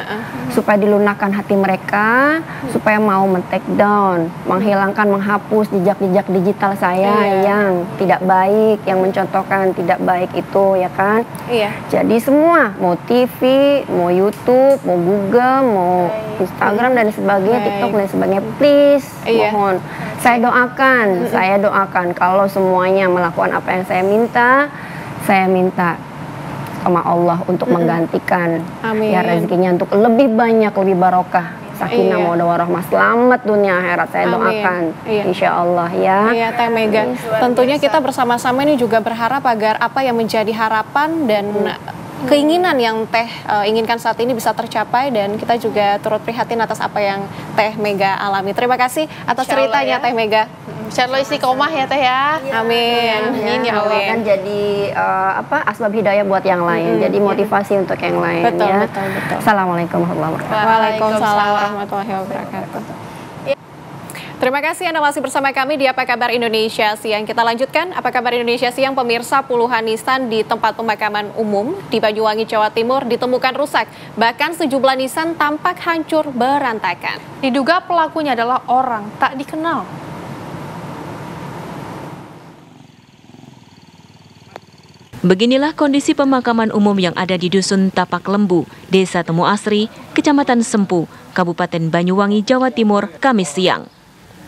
supaya dilunakkan hati mereka, supaya mau men-take down, menghilangkan, menghapus jejak-jejak digital saya yang tidak baik, yang mencontohkan tidak baik itu ya kan. Jadi semua, mau TV, mau YouTube, mau Google, mau Instagram dan sebagainya, TikTok dan sebagainya, please mohon saya doakan kalau semuanya melakukan apa yang saya minta sama Allah untuk menggantikan ya rezekinya untuk lebih banyak, lebih barokah, sakinah mawaddah warahmah, selamat dunia akhirat saya doakan insya Allah ya. Teh Mega, tentunya kita bersama-sama ini juga berharap agar apa yang menjadi harapan dan keinginan yang Teh inginkan saat ini bisa tercapai, dan kita juga turut prihatin atas apa yang Teh Mega alami. Terima kasih atas ceritanya Teh Mega. Insyaallah istiqomah ya Teh ya. Amin. Ya Allah kan jadi asbab hidayah buat yang lain, jadi motivasi untuk yang lain ya. Betul. Assalamualaikum warahmatullahi wabarakatuh. Waalaikumsalam warahmatullahi wabarakatuh. Terima kasih Anda masih bersama kami di Apa Kabar Indonesia Siang. Kita lanjutkan Apa Kabar Indonesia Siang. Pemirsa, puluhan nisan di tempat pemakaman umum di Banyuwangi, Jawa Timur ditemukan rusak. Bahkan sejumlah nisan tampak hancur berantakan. Diduga pelakunya adalah orang tak dikenal. Beginilah kondisi pemakaman umum yang ada di Dusun Tapak Lembu, Desa Temu Asri, Kecamatan Sempu, Kabupaten Banyuwangi, Jawa Timur, Kamis siang.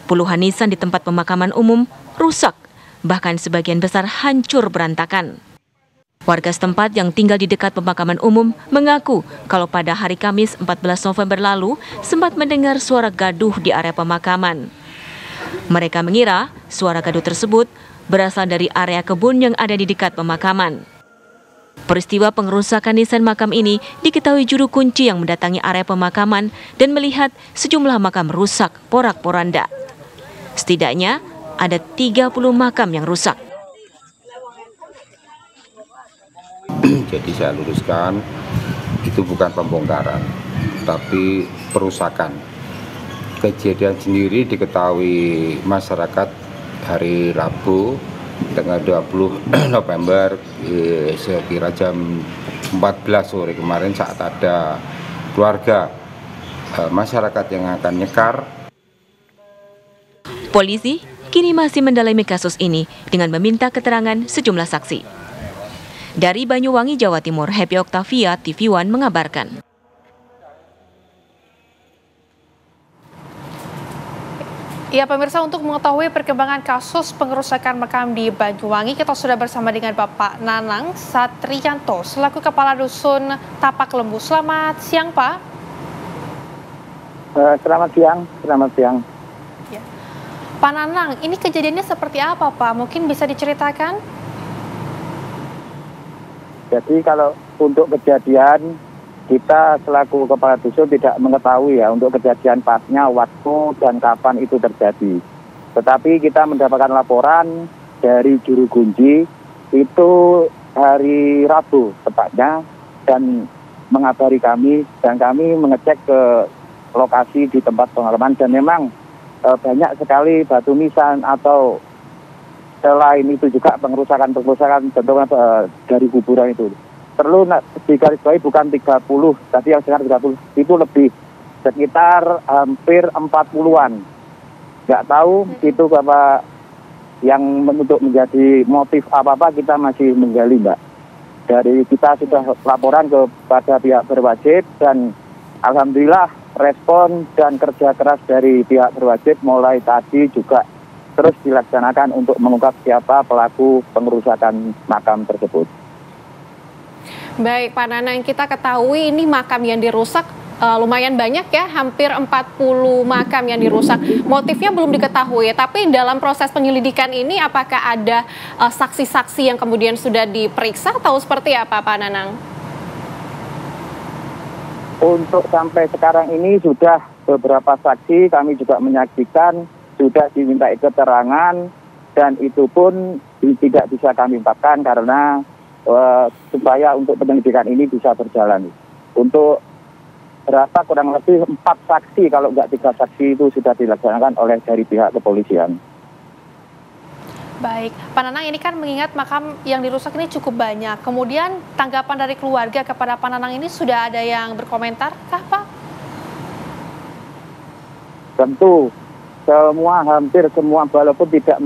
Puluhan nisan di tempat pemakaman umum rusak, bahkan sebagian besar hancur berantakan. Warga setempat yang tinggal di dekat pemakaman umum mengaku kalau pada hari Kamis 14 November lalu sempat mendengar suara gaduh di area pemakaman. Mereka mengira suara gaduh tersebut berasal dari area kebun yang ada di dekat pemakaman. Peristiwa pengerusakan nisan makam ini diketahui juru kunci yang mendatangi area pemakaman dan melihat sejumlah makam rusak porak-poranda. Setidaknya ada 30 makam yang rusak. Jadi saya luruskan, itu bukan pembongkaran, tapi perusakan. Kejadian sendiri diketahui masyarakat hari Rabu tanggal 20 November sekira jam 14 sore kemarin saat ada keluarga masyarakat yang akan nyekar. Polisi kini masih mendalami kasus ini dengan meminta keterangan sejumlah saksi. Dari Banyuwangi, Jawa Timur, Happy Octavia, TV One mengabarkan. Ya pemirsa, untuk mengetahui perkembangan kasus pengerusakan makam di Banyuwangi, kita sudah bersama dengan Bapak Nanang Satrianto selaku Kepala Dusun Tapak Lembu. Selamat siang Pak. Selamat siang. Pak Nanang, ini kejadiannya seperti apa Pak? Mungkin bisa diceritakan? Jadi kalau untuk kejadian, kita selaku kepala dusun tidak mengetahui ya untuk kejadian pasnya, waktu dan kapan itu terjadi. Tetapi kita mendapatkan laporan dari juru kunci itu hari Rabu tepatnya, dan mengabari kami, dan kami mengecek ke lokasi di tempat pemakaman, dan memang banyak sekali batu nisan atau selain itu juga pengerusakan bentuknya dari kuburan itu. Perlu digarisbawahi bukan 30, tadi yang sekarang 30, itu lebih sekitar hampir 40-an. Nggak tahu itu Bapak yang untuk menjadi motif apa-apa, kita masih menggali, Mbak. Dari kita sudah laporan kepada pihak berwajib, dan alhamdulillah respon dan kerja keras dari pihak berwajib mulai tadi juga terus dilaksanakan untuk mengungkap siapa pelaku pengerusakan makam tersebut. Baik Pak Nanang, kita ketahui ini makam yang dirusak lumayan banyak ya, hampir 40 makam yang dirusak. Motifnya belum diketahui, tapi dalam proses penyelidikan ini apakah ada saksi-saksi yang kemudian sudah diperiksa atau seperti apa Pak Nanang? Untuk sampai sekarang ini sudah beberapa saksi kami juga menyaksikan, sudah diminta keterangan, dan itu pun tidak bisa kami ungkapkan karena supaya untuk penyelidikan ini bisa berjalan. Untuk berapa kurang lebih 4 saksi, kalau nggak 3 saksi itu sudah dilaksanakan oleh dari pihak kepolisian. Baik, Pak Nanang, ini kan mengingat makam yang dirusak ini cukup banyak. Kemudian tanggapan dari keluarga kepada Pak Nanang ini sudah ada yang berkomentar kah Pak? Tentu, hampir semua, walaupun tidak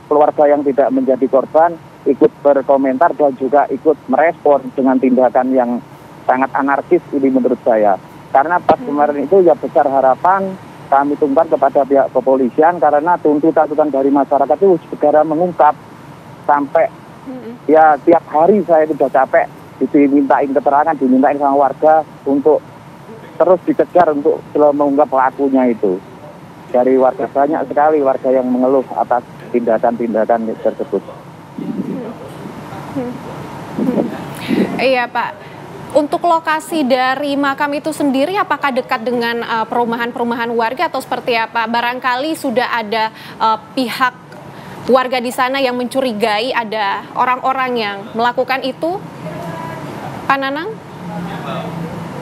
keluarga yang tidak menjadi korban, ikut berkomentar dan juga ikut merespon dengan tindakan yang sangat anarkis ini menurut saya. Karena pas kemarin itu ya besar harapan kami tumpahkan kepada pihak kepolisian, karena tuntutan dari masyarakat itu segera mengungkap. Sampai ya tiap hari saya sudah capek dimintain keterangan, dimintain sama warga untuk terus dikejar untuk mengungkap pelakunya itu. Dari warga, banyak sekali warga yang mengeluh atas tindakan-tindakan tersebut. Iya Pak. Untuk lokasi dari makam itu sendiri, apakah dekat dengan perumahan-perumahan warga atau seperti apa? Barangkali sudah ada pihak warga di sana yang mencurigai ada orang-orang yang melakukan itu, Pak Nanang?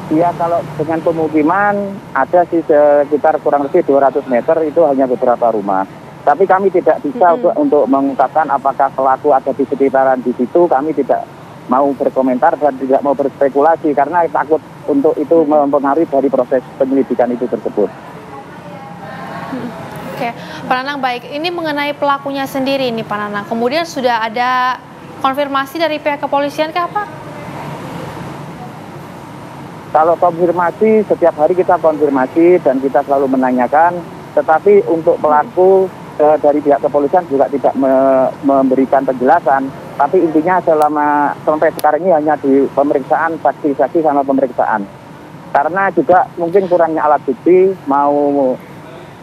Iya, kalau dengan pemukiman ada sih sekitar kurang lebih 200 meter, itu hanya beberapa rumah. Tapi kami tidak bisa untuk mengungkapkan apakah pelaku ada di sekitaran di situ. Kami tidak mau berkomentar dan tidak mau berspekulasi karena takut untuk itu mempengaruhi dari proses penyelidikan itu tersebut. Oke, Pak Nanang, baik. Ini mengenai pelakunya sendiri nih Pak Nanang. Kemudian sudah ada konfirmasi dari pihak kepolisian kah Pak? Kalau konfirmasi, setiap hari kita konfirmasi dan kita selalu menanyakan. Tetapi untuk pelaku dari pihak kepolisian juga tidak memberikan penjelasan. Tapi intinya sampai sekarang ini hanya di pemeriksaan saksi-saksi sama pemeriksaan. Karena juga mungkin kurangnya alat bukti, mau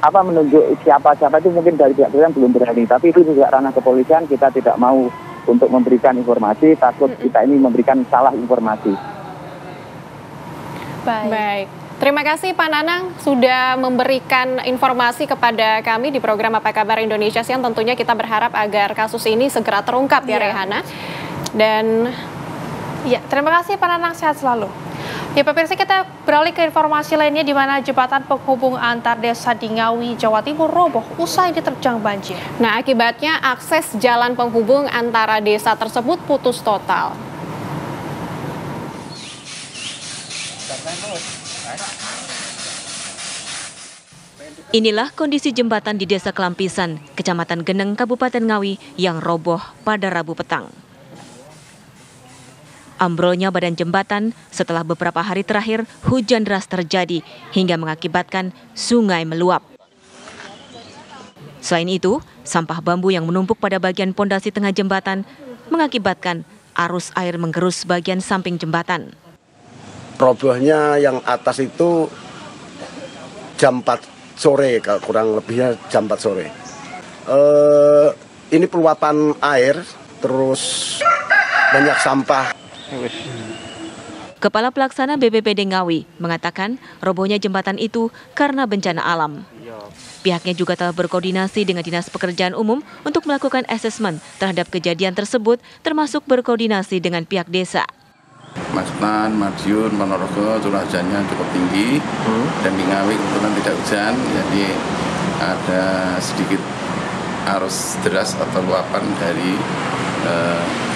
menunjuk siapa-siapa itu mungkin dari pihak kepolisian belum berani. Tapi itu juga ranah kepolisian, kita tidak mau untuk memberikan informasi, takut kita ini memberikan salah informasi. Baik. Terima kasih Pak Nanang sudah memberikan informasi kepada kami di program Apa Kabar Indonesia Siang. Tentunya kita berharap agar kasus ini segera terungkap ya Rehana. Dan ya, terima kasih Pak Nanang, sehat selalu. Ya pemirsa, kita beralih ke informasi lainnya di mana jembatan penghubung antar desa di Ngawi, Jawa Timur roboh usai diterjang banjir. Nah, akibatnya akses jalan penghubung antara desa tersebut putus total. Inilah kondisi jembatan di Desa Kelampisan, Kecamatan Geneng, Kabupaten Ngawi yang roboh pada Rabu petang. Ambrolnya badan jembatan setelah beberapa hari terakhir hujan deras terjadi hingga mengakibatkan sungai meluap. Selain itu, sampah bambu yang menumpuk pada bagian pondasi tengah jembatan mengakibatkan arus air menggerus bagian samping jembatan. Robohnya yang atas itu jam 4 sore, kurang lebihnya jam 4 sore. ini peluapan air, terus banyak sampah. Kepala Pelaksana BPBD Ngawi mengatakan robohnya jembatan itu karena bencana alam. Pihaknya juga telah berkoordinasi dengan Dinas Pekerjaan Umum untuk melakukan asesmen terhadap kejadian tersebut, termasuk berkoordinasi dengan pihak desa. Masukkan, Madiun, Ponorogo curah hujannya cukup tinggi dan di Ngawi kebetulan tidak hujan, jadi ada sedikit arus deras atau luapan dari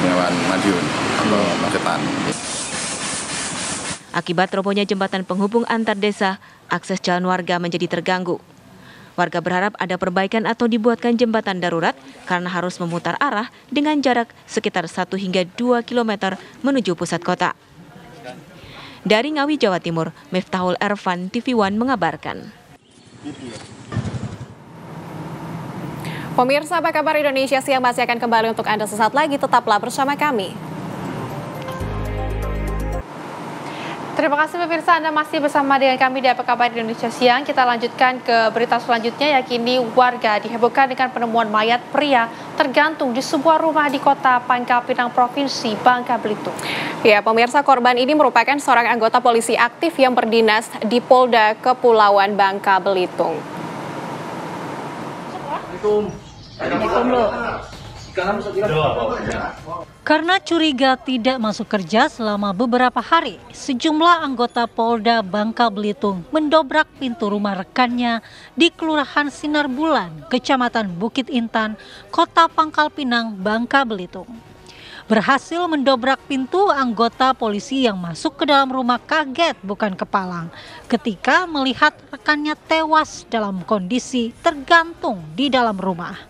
Bengawan Madiun atau Magetan. Akibat robohnya jembatan penghubung antar desa, akses jalan warga menjadi terganggu. Warga berharap ada perbaikan atau dibuatkan jembatan darurat karena harus memutar arah dengan jarak sekitar 1 hingga 2 km menuju pusat kota. Dari Ngawi, Jawa Timur, Miftahul Ervan, TV One mengabarkan. Pemirsa, apa kabar Indonesia Siang masih akan kembali untuk Anda sesaat lagi, tetaplah bersama kami. Terima kasih pemirsa, Anda masih bersama dengan kami di Apa Kabar Indonesia Siang. Kita lanjutkan ke berita selanjutnya, yakni warga dihebohkan dengan penemuan mayat pria tergantung di sebuah rumah di kota Pangkal Pinang, Provinsi Bangka Belitung. Ya, pemirsa, korban ini merupakan seorang anggota polisi aktif yang berdinas di Polda Kepulauan Bangka Belitung. Karena curiga tidak masuk kerja selama beberapa hari, sejumlah anggota Polda Bangka Belitung mendobrak pintu rumah rekannya di Kelurahan Sinar Bulan, Kecamatan Bukit Intan, Kota Pangkal Pinang, Bangka Belitung. Berhasil mendobrak pintu, anggota polisi yang masuk ke dalam rumah kaget bukan kepalang ketika melihat rekannya tewas dalam kondisi tergantung di dalam rumah.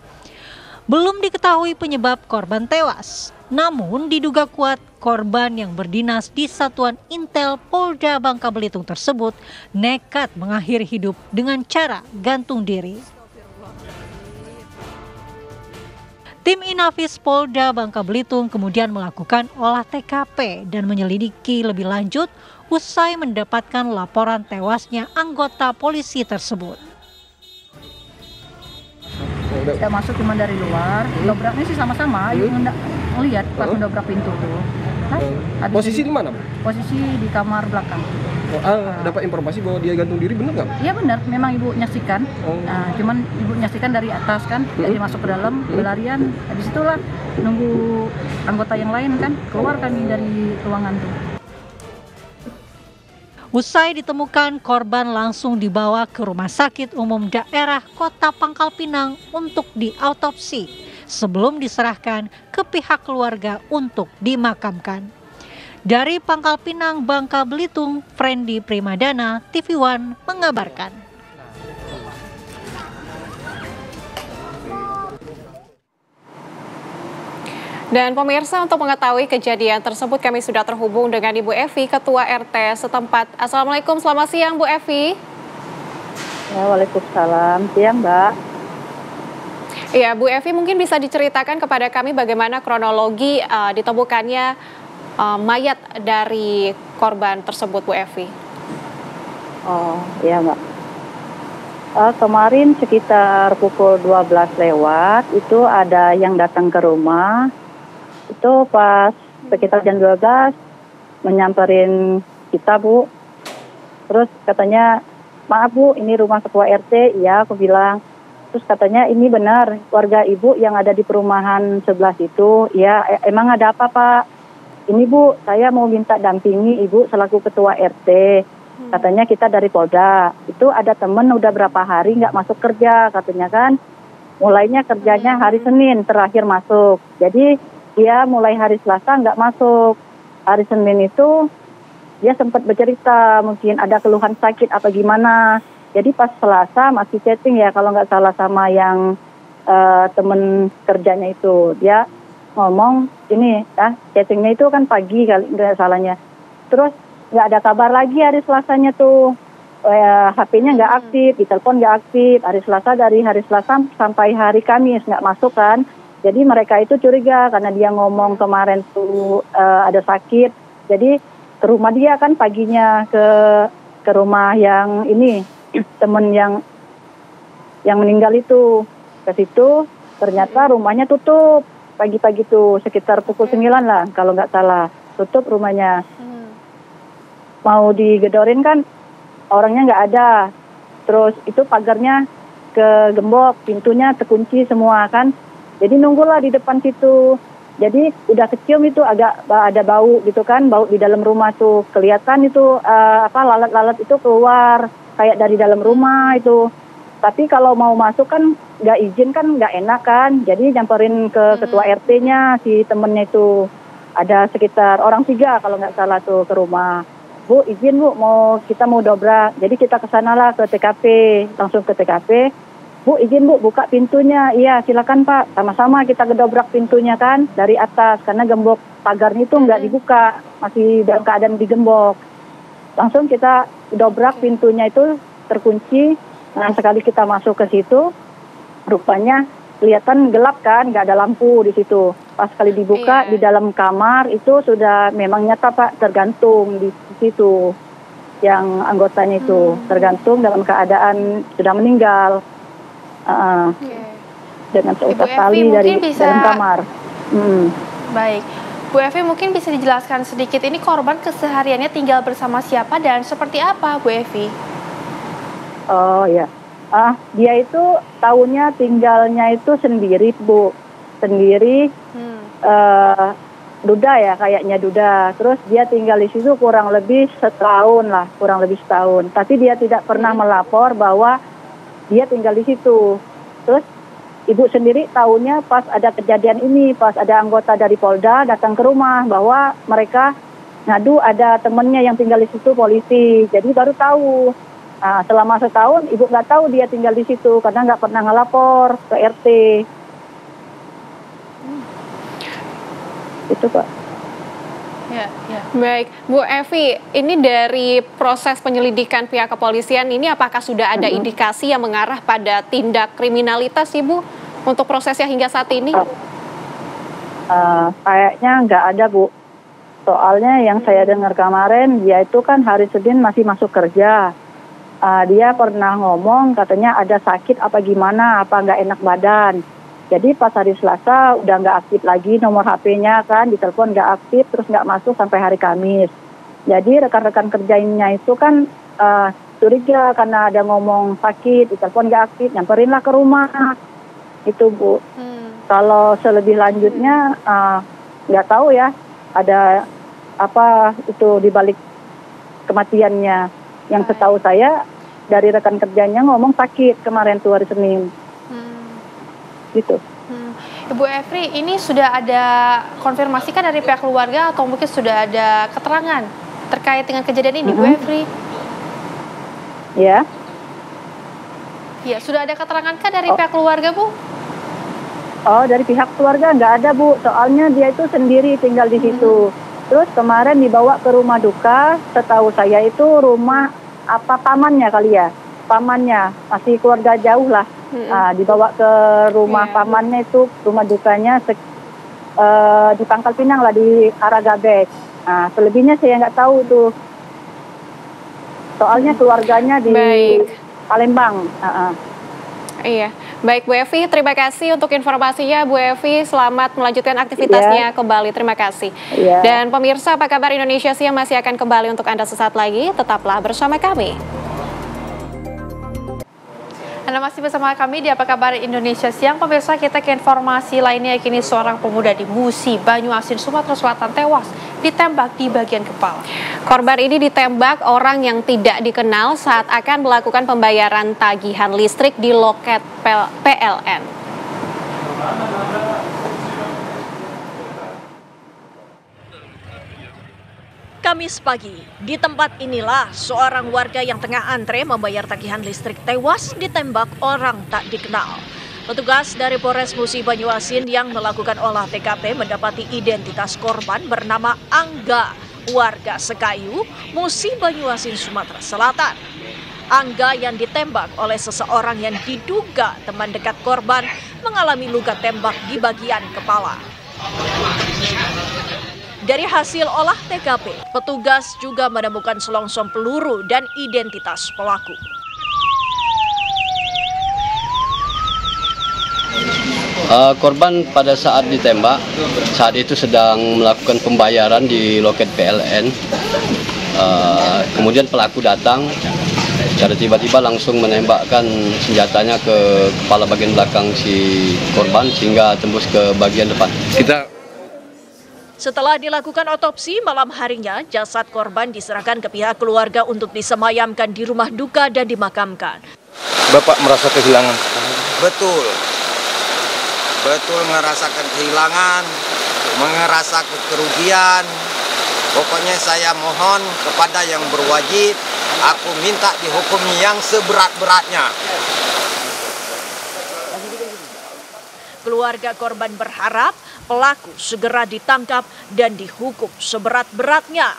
Belum diketahui penyebab korban tewas, namun diduga kuat korban yang berdinas di Satuan Intel Polda Bangka Belitung tersebut nekat mengakhiri hidup dengan cara gantung diri. Tim Inafis Polda Bangka Belitung kemudian melakukan olah TKP dan menyelidiki lebih lanjut usai mendapatkan laporan tewasnya anggota polisi tersebut. Saya masuk cuma dari luar, dobraknya sih sama-sama, ibu ngeliat pas mendobrak pintu tuh. Posisi di mana, Bu? Posisi di kamar belakang. Dapat informasi bahwa dia gantung diri, benar nggak? Iya benar, memang ibu nyaksikan. Nah, cuman ibu nyaksikan dari atas kan, jadi masuk ke dalam, berlarian. Habis itulah nunggu anggota yang lain kan, keluar kami dari ruangan tuh. Usai ditemukan, korban langsung dibawa ke Rumah Sakit Umum Daerah Kota Pangkal Pinang untuk diautopsi sebelum diserahkan ke pihak keluarga untuk dimakamkan. Dari Pangkal Pinang, Bangka Belitung, Frendi Primadana, TV One mengabarkan. Dan pemirsa, untuk mengetahui kejadian tersebut kami sudah terhubung dengan Ibu Evi, Ketua RT setempat. Assalamualaikum, selamat siang Bu Evi. Ya, waalaikumsalam, siang Mbak. Iya, Bu Evi, mungkin bisa diceritakan kepada kami bagaimana kronologi ditemukannya mayat dari korban tersebut, Bu Evi. Oh, iya Mbak. Kemarin sekitar pukul 12 lewat, itu ada yang datang ke rumah. Itu pas sekitar jam 12 menyamperin kita, Bu. Terus katanya, maaf Bu, ini rumah ketua RT. Iya, aku bilang. Terus katanya, ini benar warga ibu yang ada di perumahan sebelah situ. Ya, emang ada apa Pak? Ini Bu, saya mau minta dampingi ibu selaku ketua RT. Katanya kita dari Polda. Itu ada temen udah berapa hari nggak masuk kerja katanya kan. Mulainya kerjanya hari Senin terakhir masuk. Jadi dia mulai hari Selasa nggak masuk. Hari Senin itu dia sempat bercerita mungkin ada keluhan sakit apa gimana. Jadi pas Selasa masih chatting ya kalau nggak salah sama yang temen kerjanya itu. Dia ngomong ini chattingnya itu kan pagi kali nggak salahnya. Terus nggak ada kabar lagi hari Selasanya tuh. HP-nya nggak aktif, di telepon nggak aktif. Hari Selasa, dari hari Selasa sampai hari Kamis nggak masuk kan. Jadi mereka itu curiga karena dia ngomong kemarin tuh ada sakit. Jadi ke rumah dia kan paginya ke rumah yang ini temen yang meninggal itu. Ke situ ternyata rumahnya tutup pagi-pagi tuh sekitar pukul 9 lah kalau nggak salah, tutup rumahnya. Mau digedorin kan orangnya nggak ada, terus itu pagarnya kegembok, pintunya terkunci semua kan, jadi nunggulah di depan situ. Jadi udah kecium itu agak ada bau gitu kan, bau di dalam rumah tuh kelihatan itu lalat-lalat itu keluar kayak dari dalam rumah itu. Tapi kalau mau masuk kan nggak izin kan nggak enak kan, jadi nyamperin ke ketua RT-nya si temennya itu, ada sekitar orang 3 kalau nggak salah tuh ke rumah. Bu izin bu, kita mau dobrak, jadi kita kesanalah ke TKP, langsung ke TKP. Bu izin bu buka pintunya, iya silakan Pak, sama-sama kita gedobrak pintunya kan dari atas karena gembok pagarnya itu nggak dibuka, masih dalam keadaan digembok. Langsung kita dobrak pintunya itu terkunci. Nah sekali kita masuk ke situ, rupanya kelihatan gelap kan, nggak ada lampu di situ. Pas sekali dibuka di dalam kamar itu sudah memang nyata Pak, tergantung di situ yang anggotanya itu tergantung dalam keadaan sudah meninggal dengan seutas tali dari dalam kamar. Baik, Bu Evi mungkin bisa dijelaskan sedikit ini korban kesehariannya tinggal bersama siapa dan seperti apa Bu Evi? Oh ya, dia itu tahunnya tinggalnya itu sendiri Bu, sendiri, duda ya kayaknya duda. Terus dia tinggal di situ kurang lebih setahun lah, kurang lebih setahun. Tapi dia tidak pernah melapor bahwa dia tinggal di situ. Terus ibu sendiri tahunya pas ada kejadian ini, pas ada anggota dari Polda datang ke rumah bahwa mereka ngadu ada temennya yang tinggal di situ polisi. Jadi baru tahu. Nah, selama setahun ibu nggak tahu dia tinggal di situ karena nggak pernah ngelapor ke RT. Itu Pak. Ya. Baik, Bu Evi, ini dari proses penyelidikan pihak kepolisian ini apakah sudah ada indikasi yang mengarah pada tindak kriminalitas Ibu untuk prosesnya hingga saat ini? Kayaknya nggak ada Bu. Soalnya yang saya dengar kemarin dia itu kan hari Senin masih masuk kerja. Dia pernah ngomong katanya ada sakit apa gimana, apa nggak enak badan. Jadi pas hari Selasa udah nggak aktif lagi nomor HP-nya kan, ditelepon nggak aktif, terus nggak masuk sampai hari Kamis. Jadi rekan-rekan kerjanya itu kan curiga karena ada ngomong sakit, ditelepon nggak aktif, nyamperinlah ke rumah. Itu Bu. Kalau selebih lanjutnya nggak tahu ya, ada apa itu dibalik kematiannya. Yang setahu saya dari rekan kerjanya ngomong sakit kemarin tuh hari Senin. Gitu. Ibu Evi, ini sudah ada konfirmasi kan dari pihak keluarga atau mungkin sudah ada keterangan terkait dengan kejadian ini, Bu Evi? Ya. Ya, sudah ada keterangan kan dari pihak keluarga, Bu? Oh, dari pihak keluarga nggak ada, Bu. Soalnya dia itu sendiri tinggal di situ. Terus kemarin dibawa ke rumah duka, setahu saya itu rumah pamannya kali ya. Pamannya, masih keluarga jauh lah. Dibawa ke rumah pamannya itu, rumah dukanya di Pangkal Pinang lah, di arah Gabek. Nah, selebihnya saya nggak tahu tuh. Soalnya keluarganya di Palembang. Iya, baik Bu Evi, terima kasih untuk informasinya Bu Evi. Selamat melanjutkan aktivitasnya kembali, terima kasih. Dan pemirsa, apa kabar Indonesia Siang masih akan kembali untuk Anda sesaat lagi. Tetaplah bersama kami. Anda masih bersama kami di Apa Kabar Indonesia Siang. Pemirsa, kita ke informasi lainnya. Kini seorang pemuda di Musi, Banyuasin, Sumatera Selatan tewas ditembak di bagian kepala. Korban ini ditembak orang yang tidak dikenal saat akan melakukan pembayaran tagihan listrik di loket PLN. Kamis pagi, di tempat inilah seorang warga yang tengah antre membayar tagihan listrik tewas ditembak orang tak dikenal. Petugas dari Polres Musi Banyuasin yang melakukan olah TKP mendapati identitas korban bernama Angga, warga Sekayu, Musi Banyuasin, Sumatera Selatan. Angga yang ditembak oleh seseorang yang diduga teman dekat korban mengalami luka tembak di bagian kepala. Dari hasil olah TKP, petugas juga menemukan selongsong peluru dan identitas pelaku. Korban pada saat ditembak, saat itu sedang melakukan pembayaran di loket PLN. Kemudian pelaku datang, secara tiba-tiba langsung menembakkan senjatanya ke kepala bagian belakang si korban sehingga tembus ke bagian depan. Setelah dilakukan otopsi, malam harinya jasad korban diserahkan ke pihak keluarga untuk disemayamkan di rumah duka dan dimakamkan. Bapak merasa kehilangan? Betul merasakan kehilangan, merasa kerugian. Pokoknya saya mohon kepada yang berwajib, aku minta dihukum yang seberat-beratnya. Keluarga korban berharap pelaku segera ditangkap dan dihukum seberat-beratnya.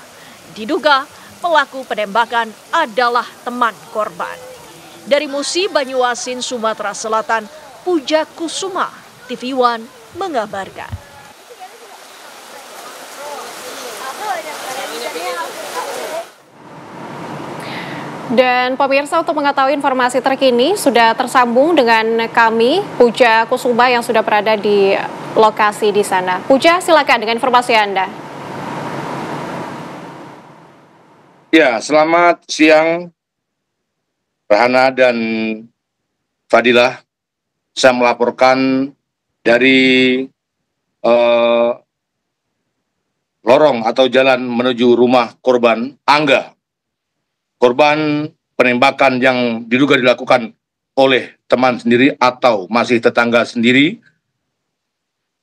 Diduga pelaku penembakan adalah teman korban. Dari Musi, Banyuasin, Sumatera Selatan, Puja Kusuma, TV One mengabarkan. Dan pemirsa, untuk mengetahui informasi terkini sudah tersambung dengan kami Puja Kusuma yang sudah berada di lokasi di sana. Puja, silakan dengan informasi Anda. Ya, selamat siang Rahana dan Fadilah. Saya melaporkan dari lorong atau jalan menuju rumah korban Angga. Korban penembakan yang diduga dilakukan oleh teman sendiri atau masih tetangga sendiri.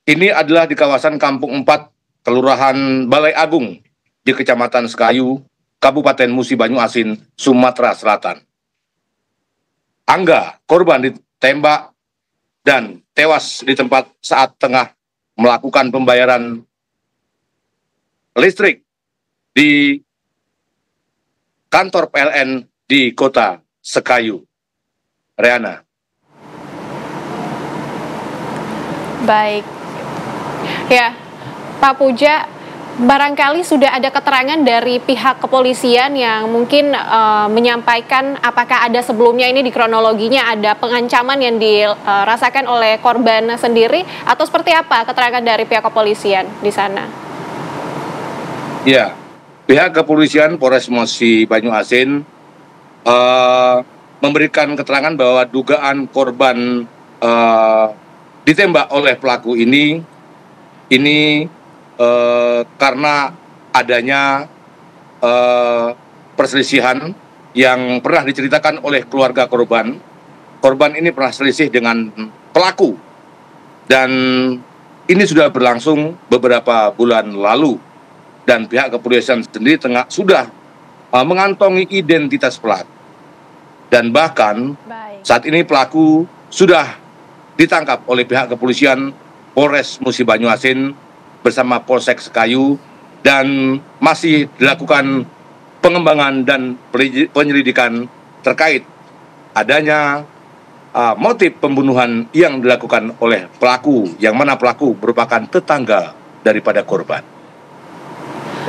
Ini adalah di kawasan Kampung 4, Kelurahan Balai Agung, di Kecamatan Sekayu, Kabupaten Musi Banyuasin, Sumatera Selatan. Angga, korban ditembak dan tewas di tempat saat tengah melakukan pembayaran listrik di kantor PLN di Kota Sekayu. Reana. Baik. Ya, Pak Puja, barangkali sudah ada keterangan dari pihak kepolisian yang mungkin menyampaikan apakah ada sebelumnya ini di kronologinya ada pengancaman yang dirasakan oleh korban sendiri atau seperti apa keterangan dari pihak kepolisian di sana? Ya, pihak kepolisian Polres Musi Banyuasin memberikan keterangan bahwa dugaan korban ditembak oleh pelaku ini karena adanya perselisihan yang pernah diceritakan oleh keluarga korban. Korban ini pernah selisih dengan pelaku dan ini sudah berlangsung beberapa bulan lalu dan pihak kepolisian sendiri sudah mengantongi identitas pelaku dan bahkan saat ini pelaku sudah ditangkap oleh pihak kepolisian Polres Musi Banyuasin bersama Polsek Sekayu dan masih dilakukan pengembangan dan penyelidikan terkait adanya motif pembunuhan yang dilakukan oleh pelaku, yang mana pelaku merupakan tetangga daripada korban.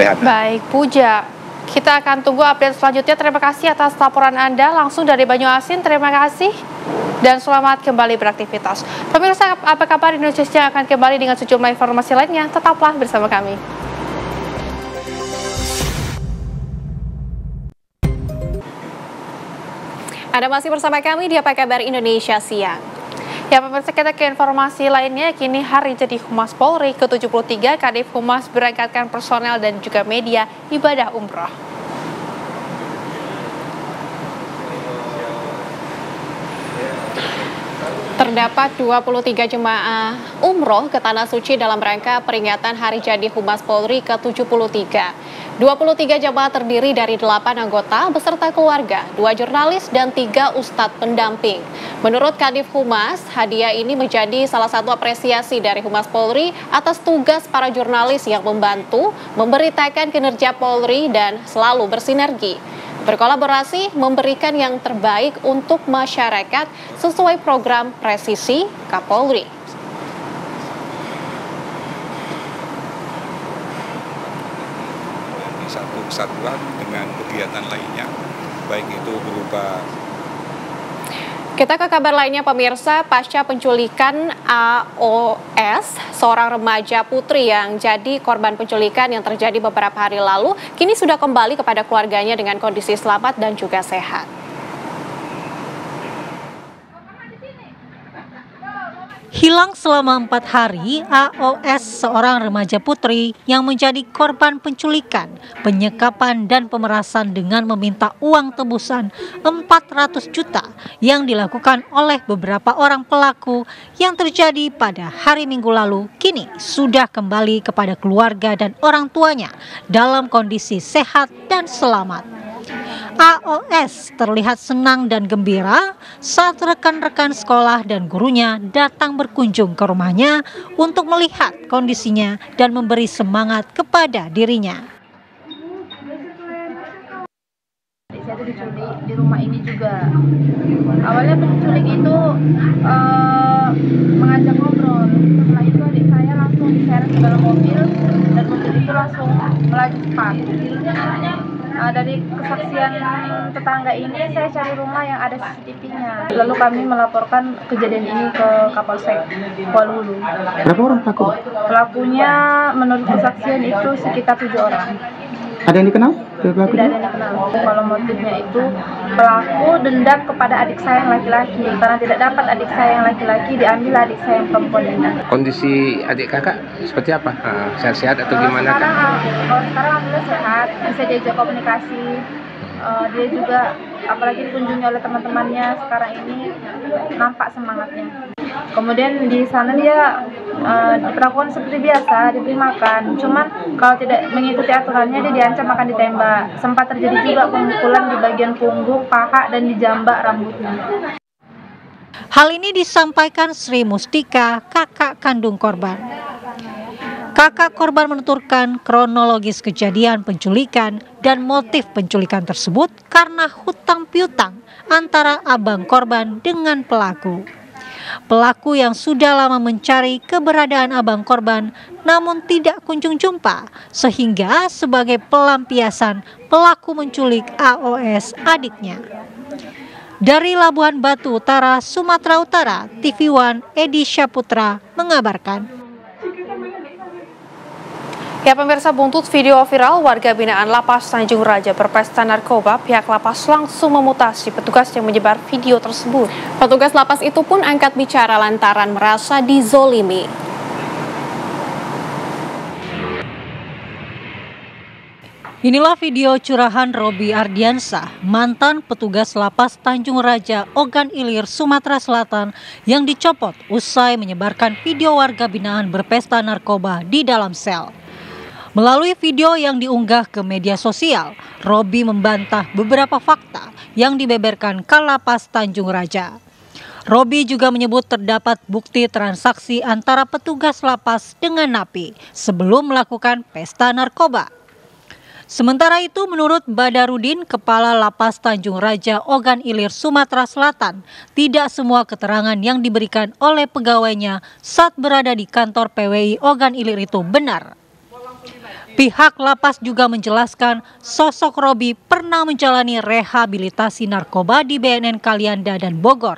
Baik, Puja, kita akan tunggu update selanjutnya. Terima kasih atas laporan Anda langsung dari Banyuasin. Terima kasih dan selamat kembali beraktivitas. Pemirsa, apa kabar Indonesia yang akan kembali dengan sejumlah informasi lainnya? Tetaplah bersama kami. Anda masih bersama kami di Apa Kabar Indonesia Siang. Ya, pemirsa, kita ke informasi lainnya. Kini hari jadi Humas Polri ke-73, Kadif Humas berangkatkan personel dan juga media ibadah umroh. Terdapat 23 jemaah umroh ke Tanah Suci dalam rangka peringatan Hari Jadi Humas Polri ke-73. 23 jemaah terdiri dari 8 anggota beserta keluarga, 2 jurnalis, dan 3 ustadz pendamping. Menurut Kadif Humas, hadiah ini menjadi salah satu apresiasi dari Humas Polri atas tugas para jurnalis yang membantu memberitakan kinerja Polri dan selalu bersinergi, berkolaborasi, memberikan yang terbaik untuk masyarakat sesuai program presisi Kapolri. Satu kesatuan dengan kegiatan lainnya, baik itu berupa Kita ke kabar lainnya pemirsa, pasca penculikan AOS, seorang remaja putri yang jadi korban penculikan yang terjadi beberapa hari lalu, kini sudah kembali kepada keluarganya dengan kondisi selamat dan juga sehat. Hilang selama 4 hari, AOS, seorang remaja putri yang menjadi korban penculikan, penyekapan dan pemerasan dengan meminta uang tebusan 400 juta yang dilakukan oleh beberapa orang pelaku yang terjadi pada hari Minggu lalu, kini sudah kembali kepada keluarga dan orang tuanya dalam kondisi sehat dan selamat. AOS terlihat senang dan gembira saat rekan-rekan sekolah dan gurunya datang berkunjung ke rumahnya untuk melihat kondisinya dan memberi semangat kepada dirinya. Saya tuh diculik di rumah ini juga. Awalnya penculik itu mengajak ngobrol. Setelah itu adik saya langsung diseret ke dalam mobil dan mobil itu langsung melaju cepat. Dari kesaksian tetangga ini, saya cari rumah yang ada CCTV-nya. Lalu kami melaporkan kejadian ini ke Kapolsek Kuala Hulu. Berapa orang pelaku? Pelakunya menurut kesaksian itu sekitar 7 orang. Ada yang dikenal? Tidak ada yang dikenal. Kalau motifnya itu pelaku dendam kepada adik saya yang laki-laki. Karena tidak dapat adik saya yang laki-laki, diambil adik saya yang perempuan ini. Kondisi adik kakak seperti apa? Sehat-sehat atau gimana? Sekarang alhamdulillah sehat, bisa diajak komunikasi. Dia juga apalagi dikunjungi oleh teman-temannya sekarang ini nampak semangatnya. Kemudian di sana dia diperlakukan seperti biasa, diberi makan. Cuman kalau tidak mengikuti aturannya dia diancam akan ditembak. Sempat terjadi juga pemukulan di bagian punggung, paha dan di jambak rambutnya. Hal ini disampaikan Sri Mustika, kakak kandung korban. Kakak korban menuturkan kronologis kejadian penculikan dan motif penculikan tersebut karena hutang piutang antara abang korban dengan pelaku. Pelaku yang sudah lama mencari keberadaan abang korban namun tidak kunjung jumpa, sehingga sebagai pelampiasan pelaku menculik AOS adiknya. Dari Labuhan Batu Utara, Sumatera Utara, TV One Edi Syaputra mengabarkan. Ya pemirsa, buntut video viral warga binaan Lapas Tanjung Raja berpesta narkoba, pihak lapas langsung memutasi petugas yang menyebar video tersebut. Petugas lapas itu pun angkat bicara lantaran merasa dizolimi. Inilah video curahan Robi Ardiansah, mantan petugas Lapas Tanjung Raja, Ogan Ilir, Sumatera Selatan yang dicopot usai menyebarkan video warga binaan berpesta narkoba di dalam sel. Melalui video yang diunggah ke media sosial, Robi membantah beberapa fakta yang dibeberkan Kalapas Tanjung Raja. Robi juga menyebut terdapat bukti transaksi antara petugas lapas dengan napi sebelum melakukan pesta narkoba. Sementara itu, menurut Badarudin, Kepala Lapas Tanjung Raja Ogan Ilir, Sumatera Selatan, tidak semua keterangan yang diberikan oleh pegawainya saat berada di kantor PWI Ogan Ilir itu benar. Pihak lapas juga menjelaskan sosok Robi pernah menjalani rehabilitasi narkoba di BNN Kalianda dan Bogor.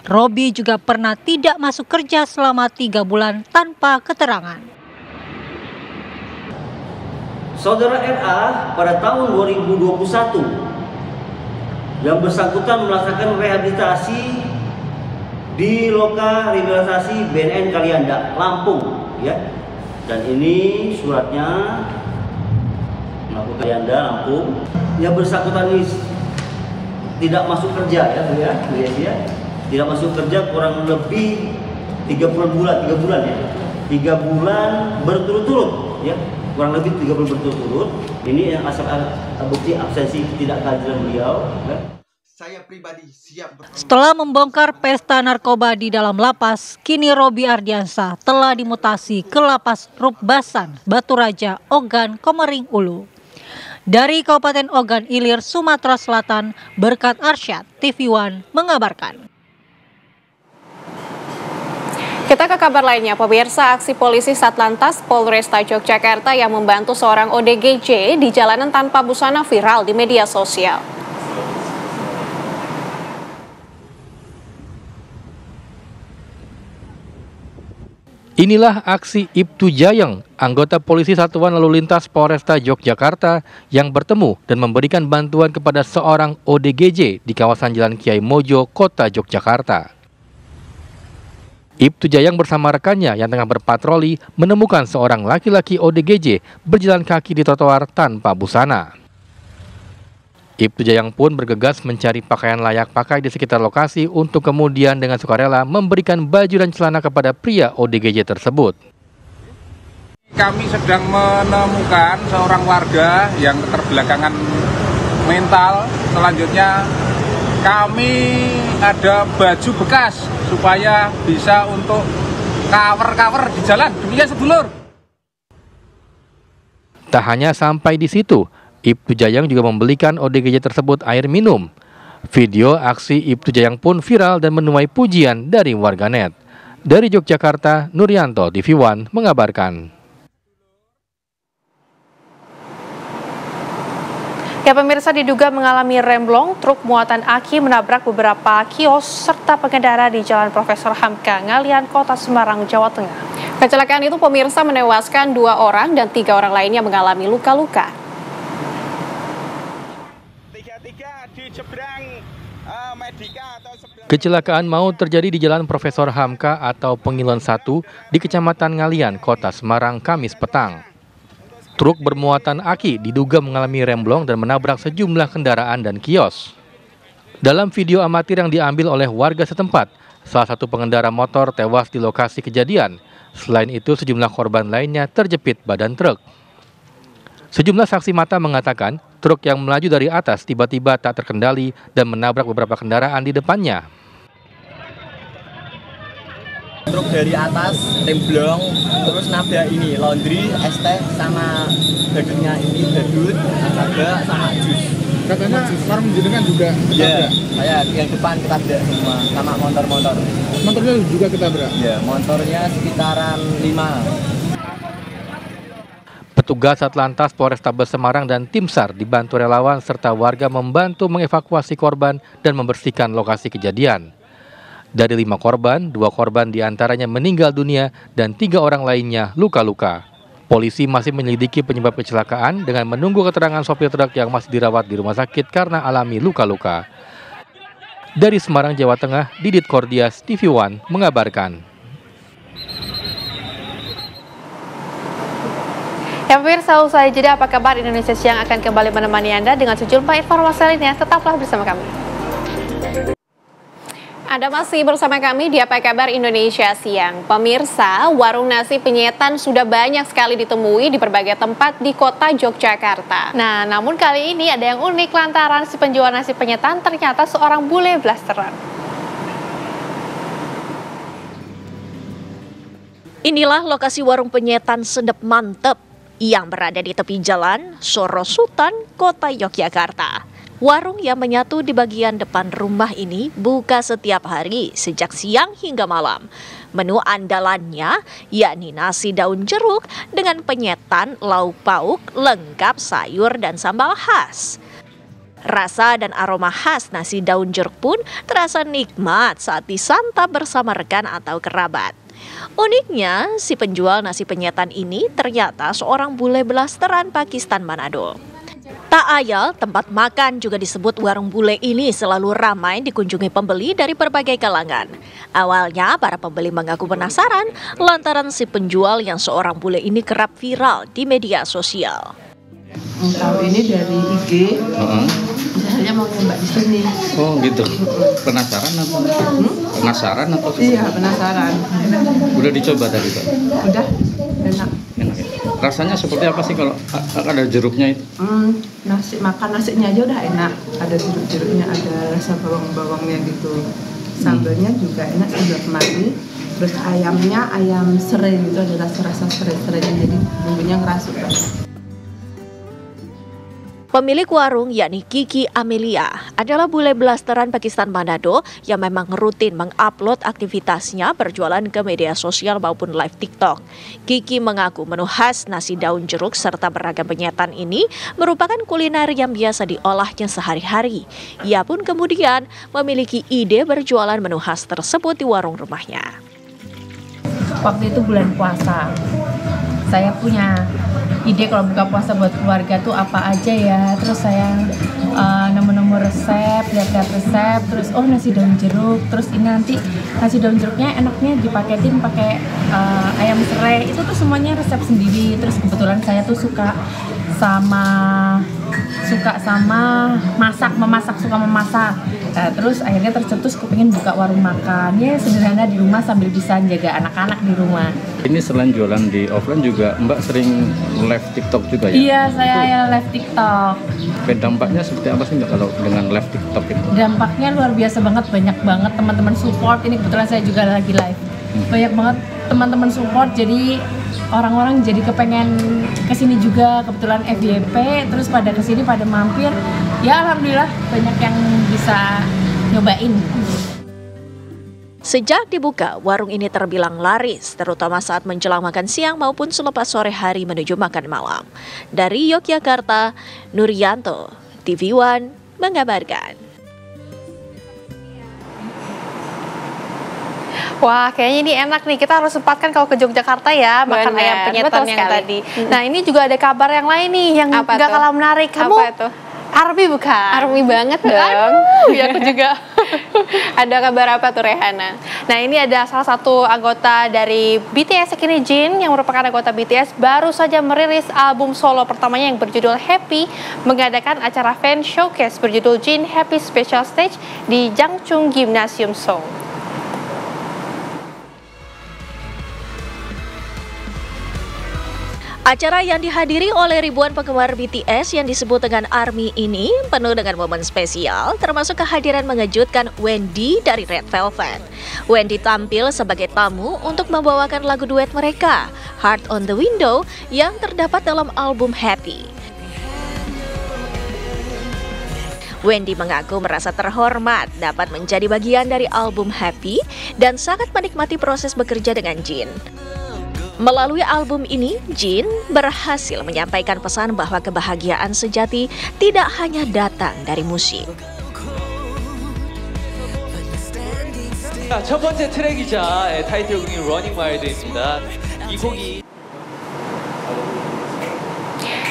Robi juga pernah tidak masuk kerja selama 3 bulan tanpa keterangan. Saudara RA pada tahun 2021 yang bersangkutan melaksanakan rehabilitasi di Loka Rehabilitasi BNN Kalianda, Lampung, ya. Dan ini suratnya melakukan Kalianda, Lampung. Yang bersangkutan ini tidak masuk kerja, ya, tidak masuk kerja kurang lebih 3 bulan ya. 3 bulan berturut-turut, ya. Kurang lebih 3 bulan berturut-turut. Ini yang asal bukti absensi tidak kehadiran beliau. Ya. Saya pribadi siap. Setelah membongkar pesta narkoba di dalam lapas, kini Robi Ardiansah telah dimutasi ke Lapas Rukbasan, Batu Raja, Ogan, Komering Ulu. Dari Kabupaten Ogan Ilir, Sumatera Selatan, Berkat Arsyad, TV One mengabarkan. Kita ke kabar lainnya, pemirsa, aksi polisi Satlantas Polresta Yogyakarta yang membantu seorang ODGJ di jalanan tanpa busana viral di media sosial. Inilah aksi Ibtu Jayeng, anggota polisi Satuan Lalu Lintas Polresta Yogyakarta yang bertemu dan memberikan bantuan kepada seorang ODGJ di kawasan Jalan Kiai Mojo, Kota Yogyakarta. Ibtu Jayeng bersama rekannya yang tengah berpatroli menemukan seorang laki-laki ODGJ berjalan kaki di trotoar tanpa busana. Ibtu Jayeng pun bergegas mencari pakaian layak pakai di sekitar lokasi untuk kemudian dengan sukarela memberikan baju dan celana kepada pria ODGJ tersebut. Kami sedang menemukan seorang warga yang keterbelakangan mental. Selanjutnya kami ada baju bekas supaya bisa untuk cover di jalan. Demikian sedulur. Tak hanya sampai di situ, Ibtu Jayeng juga membelikan ODGJ tersebut air minum. Video aksi Ibtu Jayeng pun viral dan menuai pujian dari warganet. Dari Yogyakarta, Nuryanto, TV One mengabarkan. Ya, pemirsa, diduga mengalami remblong, truk muatan aki menabrak beberapa kios serta pengendara di Jalan Profesor Hamka, Ngalian, Kota Semarang, Jawa Tengah. Kecelakaan itu pemirsa menewaskan 2 orang dan 3 orang lainnya mengalami luka-luka. Kecelakaan maut terjadi di Jalan Profesor Hamka atau Pengilon 1 di Kecamatan Ngalian, Kota Semarang, Kamis petang. Truk bermuatan aki diduga mengalami remblong dan menabrak sejumlah kendaraan dan kios. Dalam video amatir yang diambil oleh warga setempat, salah satu pengendara motor tewas di lokasi kejadian. Selain itu, sejumlah korban lainnya terjepit badan truk. Sejumlah saksi mata mengatakan truk yang melaju dari atas tiba-tiba tak terkendali dan menabrak beberapa kendaraan di depannya. Truk dari atas remblong, terus nabrak ini laundry, ST sama dagingnya ini badut, ada sama jus. Katanya warung jenengan juga ketabrak? Iya, yang depan ketabrak semua, sama motor-motor. Motornya juga ketabrak? Iya, motornya sekitaran 5. Petugas Satlantas Polrestabes Semarang dan tim SAR dibantu relawan serta warga membantu mengevakuasi korban dan membersihkan lokasi kejadian. Dari 5 korban, 2 korban diantaranya meninggal dunia dan 3 orang lainnya luka-luka. Polisi masih menyelidiki penyebab kecelakaan dengan menunggu keterangan sopir truk yang masih dirawat di rumah sakit karena alami luka-luka. Dari Semarang, Jawa Tengah, Didit Kordias, TV One mengabarkan. Ya, pemirsa, usai jeda apa kabar Indonesia Siang akan kembali menemani Anda dengan sejumlah informasi lainnya. Tetaplah bersama kami. Anda masih bersama kami di Apa Kabar Indonesia Siang. Pemirsa, warung nasi penyetan sudah banyak sekali ditemui di berbagai tempat di kota Yogyakarta. Nah, namun kali ini ada yang unik lantaran si penjual nasi penyetan ternyata seorang bule blasteran. Inilah lokasi warung penyetan sedep mantep yang berada di tepi jalan Sorosutan, Kota Yogyakarta. Warung yang menyatu di bagian depan rumah ini buka setiap hari sejak siang hingga malam. Menu andalannya yakni nasi daun jeruk dengan penyetan, lauk pauk, lengkap sayur dan sambal khas. Rasa dan aroma khas nasi daun jeruk pun terasa nikmat saat disantap bersama rekan atau kerabat. Uniknya, si penjual nasi penyetan ini ternyata seorang bule blasteran Pakistan Manado. Tak ayal, tempat makan juga disebut warung bule ini selalu ramai dikunjungi pembeli dari berbagai kalangan. Awalnya, para pembeli mengaku penasaran lantaran si penjual yang seorang bule ini kerap viral di media sosial. Tahu ini dari IG, saya mau nyoba di sini. Oh gitu, penasaran atau? Penasaran atau? Iya, penasaran. Udah dicoba tadi Pak? Udah, enak. Enak ya? Rasanya seperti apa sih kalau ada jeruknya itu? Makan nasinya aja udah enak. Ada jeruk-jeruknya, ada rasa bawang-bawangnya gitu. Sambalnya juga enak, sudah kemari. Terus ayamnya ayam serai gitu, ada rasa-rasa serai-serainya, jadi bumbunya ngerasuk banget. Pemilik warung yakni Kiki Amelia adalah bule blasteran Pakistan Manado yang memang rutin mengupload aktivitasnya berjualan ke media sosial maupun live TikTok. Kiki mengaku menu khas nasi daun jeruk serta beragam penyetan ini merupakan kuliner yang biasa diolahnya sehari-hari. Ia pun kemudian memiliki ide berjualan menu khas tersebut di warung rumahnya. waktu itu bulan puasa. Saya punya ide kalau buka puasa buat keluarga tuh apa aja ya. Terus saya nemu-nemu resep, lihat-lihat resep, terus oh nasi daun jeruk, terus ini nanti nasi daun jeruknya enaknya dipaketin pakai ayam serai. Itu tuh semuanya resep sendiri. Terus kebetulan saya tuh suka suka memasak. Nah, terus akhirnya tercetus kepingin buka warung makan. Ya sederhana di rumah sambil bisa jaga anak-anak di rumah. Ini selain jualan di offline juga Mbak sering live TikTok juga ya? Iya, saya live TikTok. Dampaknya seperti apa sih Mbak kalau dengan live TikTok itu? Dampaknya luar biasa banget, banyak banget teman-teman support. Ini kebetulan saya juga lagi live. Banyak banget teman-teman support, jadi orang-orang jadi kepengen kesini juga, kebetulan FYP, terus pada kesini pada mampir. Ya alhamdulillah banyak yang bisa nyobain. Sejak dibuka, warung ini terbilang laris, terutama saat menjelang makan siang maupun selepas sore hari menuju makan malam. Dari Yogyakarta, Nurianto, TV One mengabarkan. Wah, kayaknya ini enak nih. Kita harus sempatkan kalau ke Yogyakarta ya, makan ayam penyetan yang tadi. Nah, ini juga ada kabar yang lain nih yang gak kalah menarik. Kamu apa itu? ARMY bukan? ARMY banget dong. Aduh, ya aku juga. Ada kabar apa tuh Rehana? Nah, ini ada salah satu anggota dari BTS ini, Jin, yang merupakan anggota BTS, baru saja merilis album solo pertamanya yang berjudul Happy, mengadakan acara fan showcase berjudul Jin Happy Special Stage di Jangchung Gymnasium Seoul. Acara yang dihadiri oleh ribuan penggemar BTS yang disebut dengan ARMY ini penuh dengan momen spesial, termasuk kehadiran mengejutkan Wendy dari Red Velvet. Wendy tampil sebagai tamu untuk membawakan lagu duet mereka, Heart on the Window, yang terdapat dalam album Happy. Wendy mengaku merasa terhormat dapat menjadi bagian dari album Happy dan sangat menikmati proses bekerja dengan Jin. Melalui album ini, Jin berhasil menyampaikan pesan bahwa kebahagiaan sejati tidak hanya datang dari musik. 첫 번째 트랙이자 타이틀곡인 Running Wild입니다. 이 곡이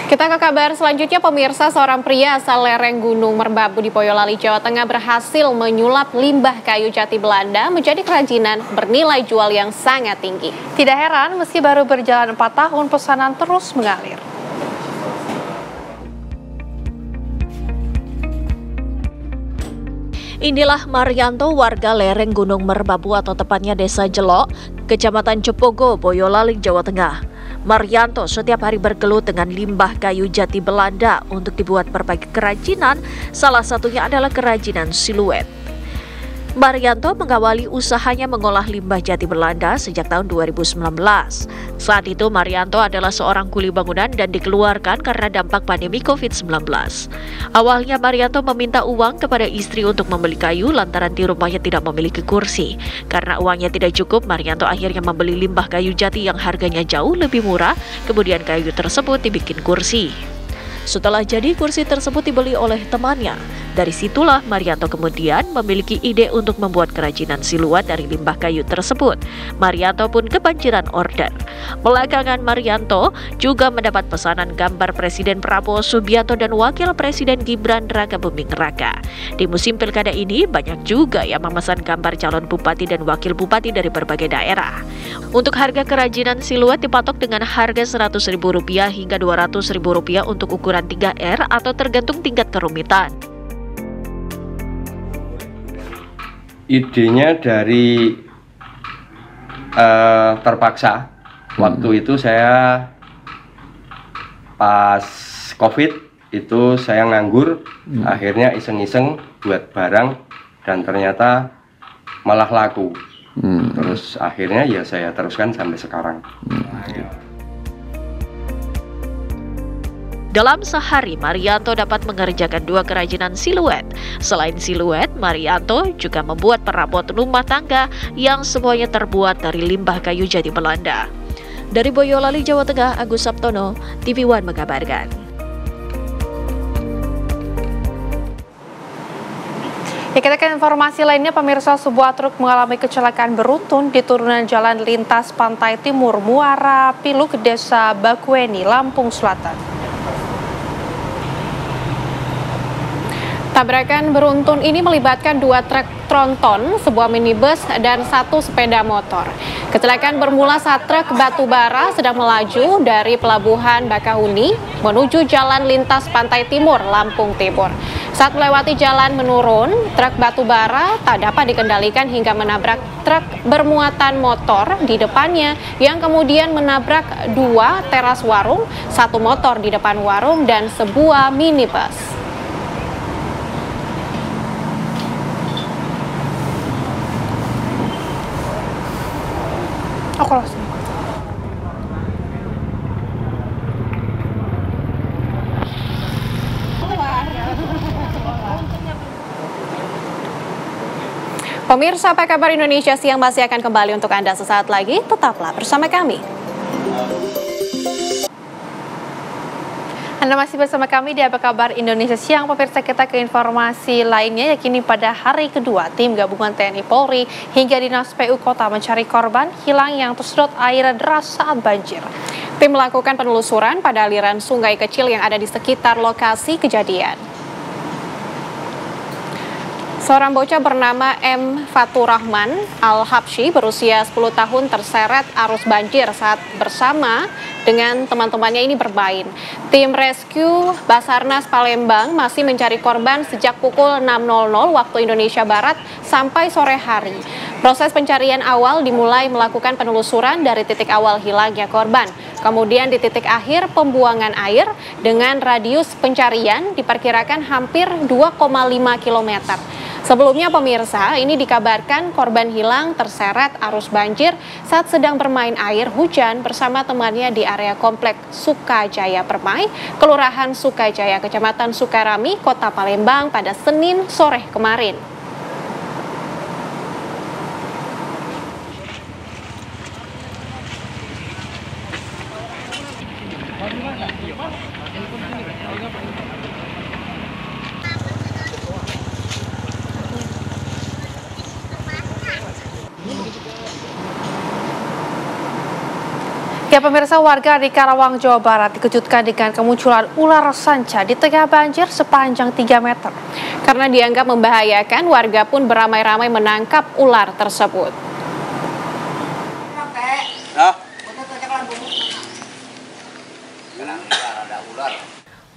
Kita ke kabar selanjutnya, pemirsa. Seorang pria asal lereng Gunung Merbabu di Boyolali, Jawa Tengah berhasil menyulap limbah kayu jati Belanda menjadi kerajinan bernilai jual yang sangat tinggi. Tidak heran meski baru berjalan 4 tahun, pesanan terus mengalir. Inilah Marianto, warga lereng Gunung Merbabu atau tepatnya Desa Jelok, Kecamatan Cepogo, Boyolali, Jawa Tengah. Marianto setiap hari bergelut dengan limbah kayu jati Belanda untuk dibuat berbagai kerajinan, salah satunya adalah kerajinan siluet. Marianto mengawali usahanya mengolah limbah jati Belanda sejak tahun 2019. Saat itu Marianto adalah seorang kuli bangunan dan dikeluarkan karena dampak pandemi COVID-19. Awalnya Marianto meminta uang kepada istri untuk membeli kayu lantaran di rumahnya tidak memiliki kursi. Karena uangnya tidak cukup, Marianto akhirnya membeli limbah kayu jati yang harganya jauh lebih murah, kemudian kayu tersebut dibikin kursi. Setelah jadi, kursi tersebut dibeli oleh temannya. Dari situlah Marianto kemudian memiliki ide untuk membuat kerajinan siluet dari limbah kayu tersebut. Marianto pun kebanjiran order. Belakangan Marianto juga mendapat pesanan gambar Presiden Prabowo Subianto dan Wakil Presiden Gibran Rakabuming Raka. Di musim pilkada ini banyak juga yang memesan gambar calon bupati dan wakil bupati dari berbagai daerah. Untuk harga kerajinan siluet dipatok dengan harga Rp100.000 hingga Rp200.000 untuk ukuran 3R atau tergantung tingkat kerumitan. Idenya dari terpaksa. Waktu itu saya pas COVID itu saya nganggur, akhirnya iseng-iseng buat barang dan ternyata malah laku. Terus akhirnya ya saya teruskan sampai sekarang. Dalam sehari, Marianto dapat mengerjakan 2 kerajinan siluet. Selain siluet, Marianto juga membuat perabot rumah tangga yang semuanya terbuat dari limbah kayu jati Belanda. Dari Boyolali, Jawa Tengah, Agus Sabtono, TV One mengabarkan. Ya, kita ke informasi lainnya, pemirsa, sebuah truk mengalami kecelakaan beruntun di turunan jalan lintas Pantai Timur Muara Piluk, Desa Bakueni, Lampung Selatan. Tabrakan beruntun ini melibatkan 2 truk tronton, sebuah minibus, dan 1 sepeda motor. Kecelakaan bermula saat truk batu bara sedang melaju dari Pelabuhan Bakahuni menuju Jalan Lintas Pantai Timur, Lampung Timur. Saat melewati jalan menurun, truk batu bara tak dapat dikendalikan hingga menabrak truk bermuatan motor di depannya yang kemudian menabrak 2 teras warung, 1 motor di depan warung, dan sebuah minibus. Pemirsa, apa kabar Indonesia Siang masih akan kembali untuk Anda sesaat lagi. Tetaplah bersama kami. Anda masih bersama kami di Apa Kabar Indonesia Siang. Pemirsa, kita ke informasi lainnya, yakini pada hari kedua tim gabungan TNI Polri hingga Dinas PU Kota mencari korban hilang yang tersedot air deras saat banjir. Tim melakukan penelusuran pada aliran sungai kecil yang ada di sekitar lokasi kejadian. Seorang bocah bernama M. Faturrahman Al-Habsyi berusia 10 tahun terseret arus banjir saat bersama dengan teman-temannya ini bermain. Tim rescue Basarnas Palembang masih mencari korban sejak pukul 6.00 waktu Indonesia Barat sampai sore hari. Proses pencarian awal dimulai melakukan penelusuran dari titik awal hilangnya korban. Kemudian di titik akhir pembuangan air dengan radius pencarian diperkirakan hampir 2,5 km. Sebelumnya pemirsa, ini dikabarkan korban hilang terseret arus banjir saat sedang bermain air hujan bersama temannya di area komplek Sukajaya Permai, Kelurahan Sukajaya, Kecamatan Sukarami, Kota Palembang pada Senin sore kemarin. Ya pemirsa, warga di Karawang, Jawa Barat dikejutkan dengan kemunculan ular sanca di tengah banjir sepanjang 3 meter. Karena dianggap membahayakan, warga pun beramai-ramai menangkap ular tersebut.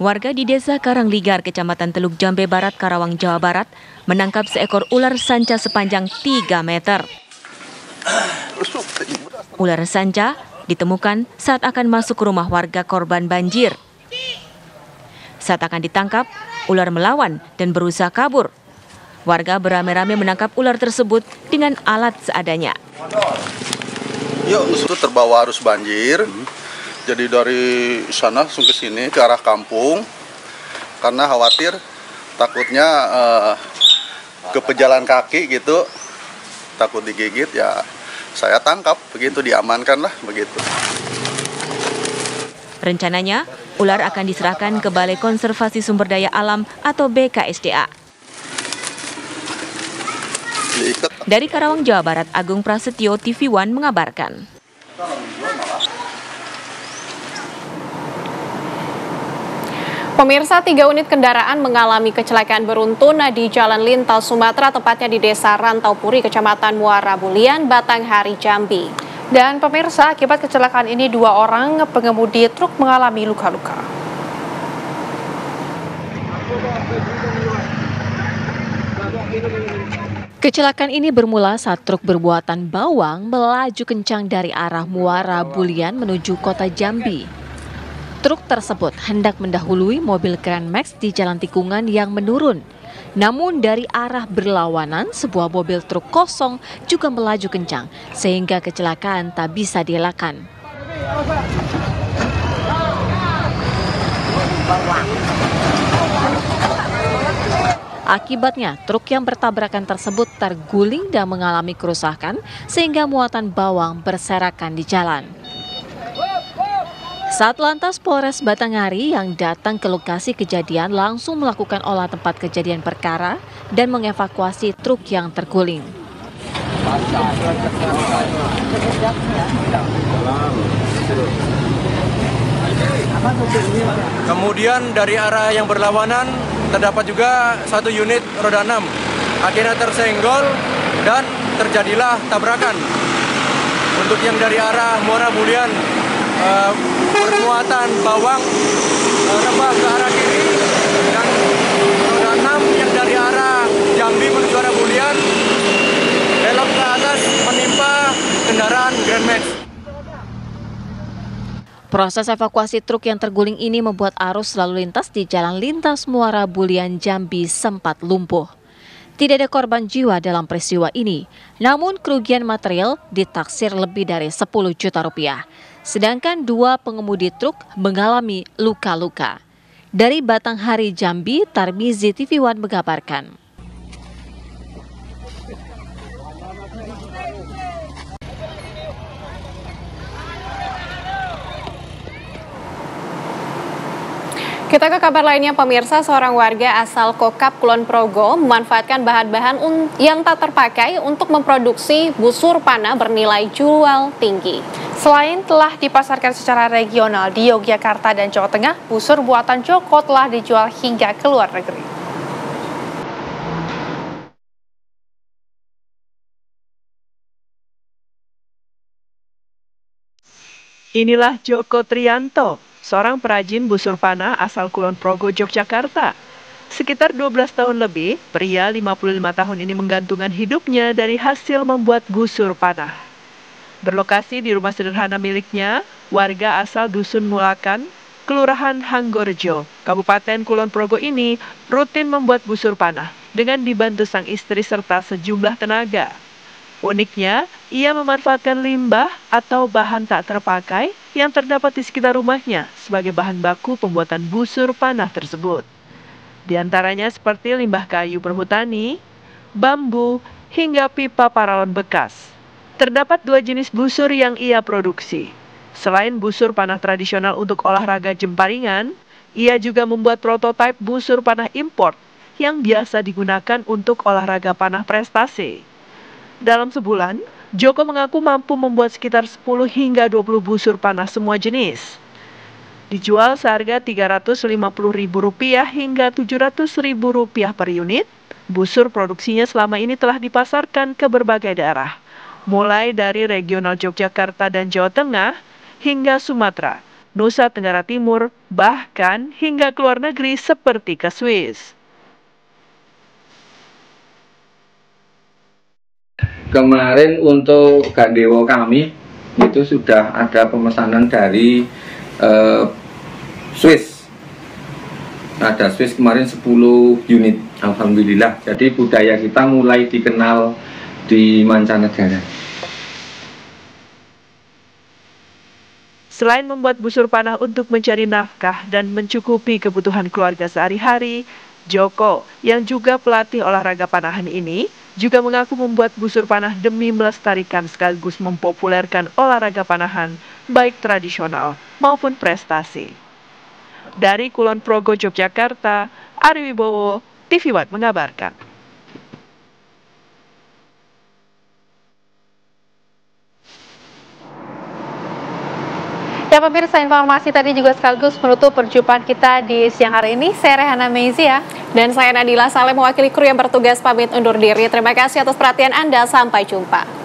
Warga di Desa Karangligar, Kecamatan Teluk Jambe Barat, Karawang, Jawa Barat, menangkap seekor ular sanca sepanjang 3 meter. Ular sanca ditemukan saat akan masuk ke rumah warga korban banjir. Saat akan ditangkap, ular melawan dan berusaha kabur. Warga beramai-ramai menangkap ular tersebut dengan alat seadanya. Itu terbawa arus banjir, jadi dari sana langsung ke sini ke arah kampung, karena khawatir takutnya ke pejalan kaki gitu, takut digigit ya. Saya tangkap, begitu diamankan lah, begitu. Rencananya, ular akan diserahkan ke Balai Konservasi Sumber Daya Alam atau BKSDA. Dari Karawang, Jawa Barat, Agung Prasetyo, TV One mengabarkan. Pemirsa, 3 unit kendaraan mengalami kecelakaan beruntun di Jalan Lintas Sumatera, tepatnya di Desa Rantaupuri, Kecamatan Muara Bulian, Batanghari, Jambi. Dan pemirsa, akibat kecelakaan ini 2 orang pengemudi truk mengalami luka-luka. Kecelakaan ini bermula saat truk bermuatan bawang melaju kencang dari arah Muara Bulian menuju kota Jambi. Truk tersebut hendak mendahului mobil Grand Max di jalan tikungan yang menurun. Namun dari arah berlawanan, sebuah mobil truk kosong juga melaju kencang, sehingga kecelakaan tak bisa dielakkan. Akibatnya, truk yang bertabrakan tersebut terguling dan mengalami kerusakan, sehingga muatan bawang berserakan di jalan. Satlantas Polres Batanghari yang datang ke lokasi kejadian langsung melakukan olah tempat kejadian perkara dan mengevakuasi truk yang terguling. Kemudian dari arah yang berlawanan terdapat juga satu unit roda 6. Akhirnya tersenggol dan terjadilah tabrakan. Untuk yang dari arah Muara Bulian bermuatan bawang rebah ke arah kiri, dan roda 6 yang dari arah Jambi menuju arah Bulian belok ke atas menimpa kendaraan Grand Max. Proses evakuasi truk yang terguling ini membuat arus lalu lintas di Jalan Lintas Muara Bulian Jambi sempat lumpuh. Tidak ada korban jiwa dalam peristiwa ini, namun kerugian material ditaksir lebih dari 10 juta rupiah. Sedangkan 2 pengemudi truk mengalami luka-luka. Dari Batanghari Jambi, Tarmizi TV One mengabarkan. Kita ke kabar lainnya, pemirsa. Seorang warga asal Kokap, Kulon Progo memanfaatkan bahan-bahan yang tak terpakai untuk memproduksi busur panah bernilai jual tinggi. Selain telah dipasarkan secara regional di Yogyakarta dan Jawa Tengah, busur buatan Joko telah dijual hingga ke luar negeri. Inilah Joko Trianto, seorang perajin busur panah asal Kulon Progo, Yogyakarta. Sekitar 12 tahun lebih, pria 55 tahun ini menggantungkan hidupnya dari hasil membuat busur panah. Berlokasi di rumah sederhana miliknya, warga asal Dusun Mulakan, Kelurahan Hanggorjo, Kabupaten Kulon Progo ini rutin membuat busur panah dengan dibantu sang istri serta sejumlah tenaga. Uniknya, ia memanfaatkan limbah atau bahan tak terpakai yang terdapat di sekitar rumahnya sebagai bahan baku pembuatan busur panah tersebut. Di antaranya seperti limbah kayu perhutani, bambu, hingga pipa paralon bekas. Terdapat 2 jenis busur yang ia produksi. Selain busur panah tradisional untuk olahraga jemparingan, ia juga membuat prototipe busur panah import yang biasa digunakan untuk olahraga panah prestasi. Dalam sebulan, Joko mengaku mampu membuat sekitar 10 hingga 20 busur panah semua jenis. Dijual seharga Rp350.000 hingga Rp700.000 per unit. Busur produksinya selama ini telah dipasarkan ke berbagai daerah, mulai dari regional Yogyakarta dan Jawa Tengah hingga Sumatera, Nusa Tenggara Timur, bahkan hingga ke luar negeri seperti ke Swiss. Kemarin untuk Gandewo kami itu sudah ada pemesanan dari Swiss. Ada Swiss kemarin 10 unit, alhamdulillah. Jadi budaya kita mulai dikenal di mancanegara. Selain membuat busur panah untuk mencari nafkah dan mencukupi kebutuhan keluarga sehari-hari, Joko yang juga pelatih olahraga panahan ini juga mengaku membuat busur panah demi melestarikan sekaligus mempopulerkan olahraga panahan, baik tradisional maupun prestasi. Dari Kulon Progo, Yogyakarta, Ari Wibowo, TV One mengabarkan. Ya pemirsa, informasi tadi juga sekaligus menutup perjumpaan kita di siang hari ini. Saya Rehana Meizia. Dan saya Nadila Saleh mewakili kru yang bertugas pamit undur diri. Terima kasih atas perhatian Anda. Sampai jumpa.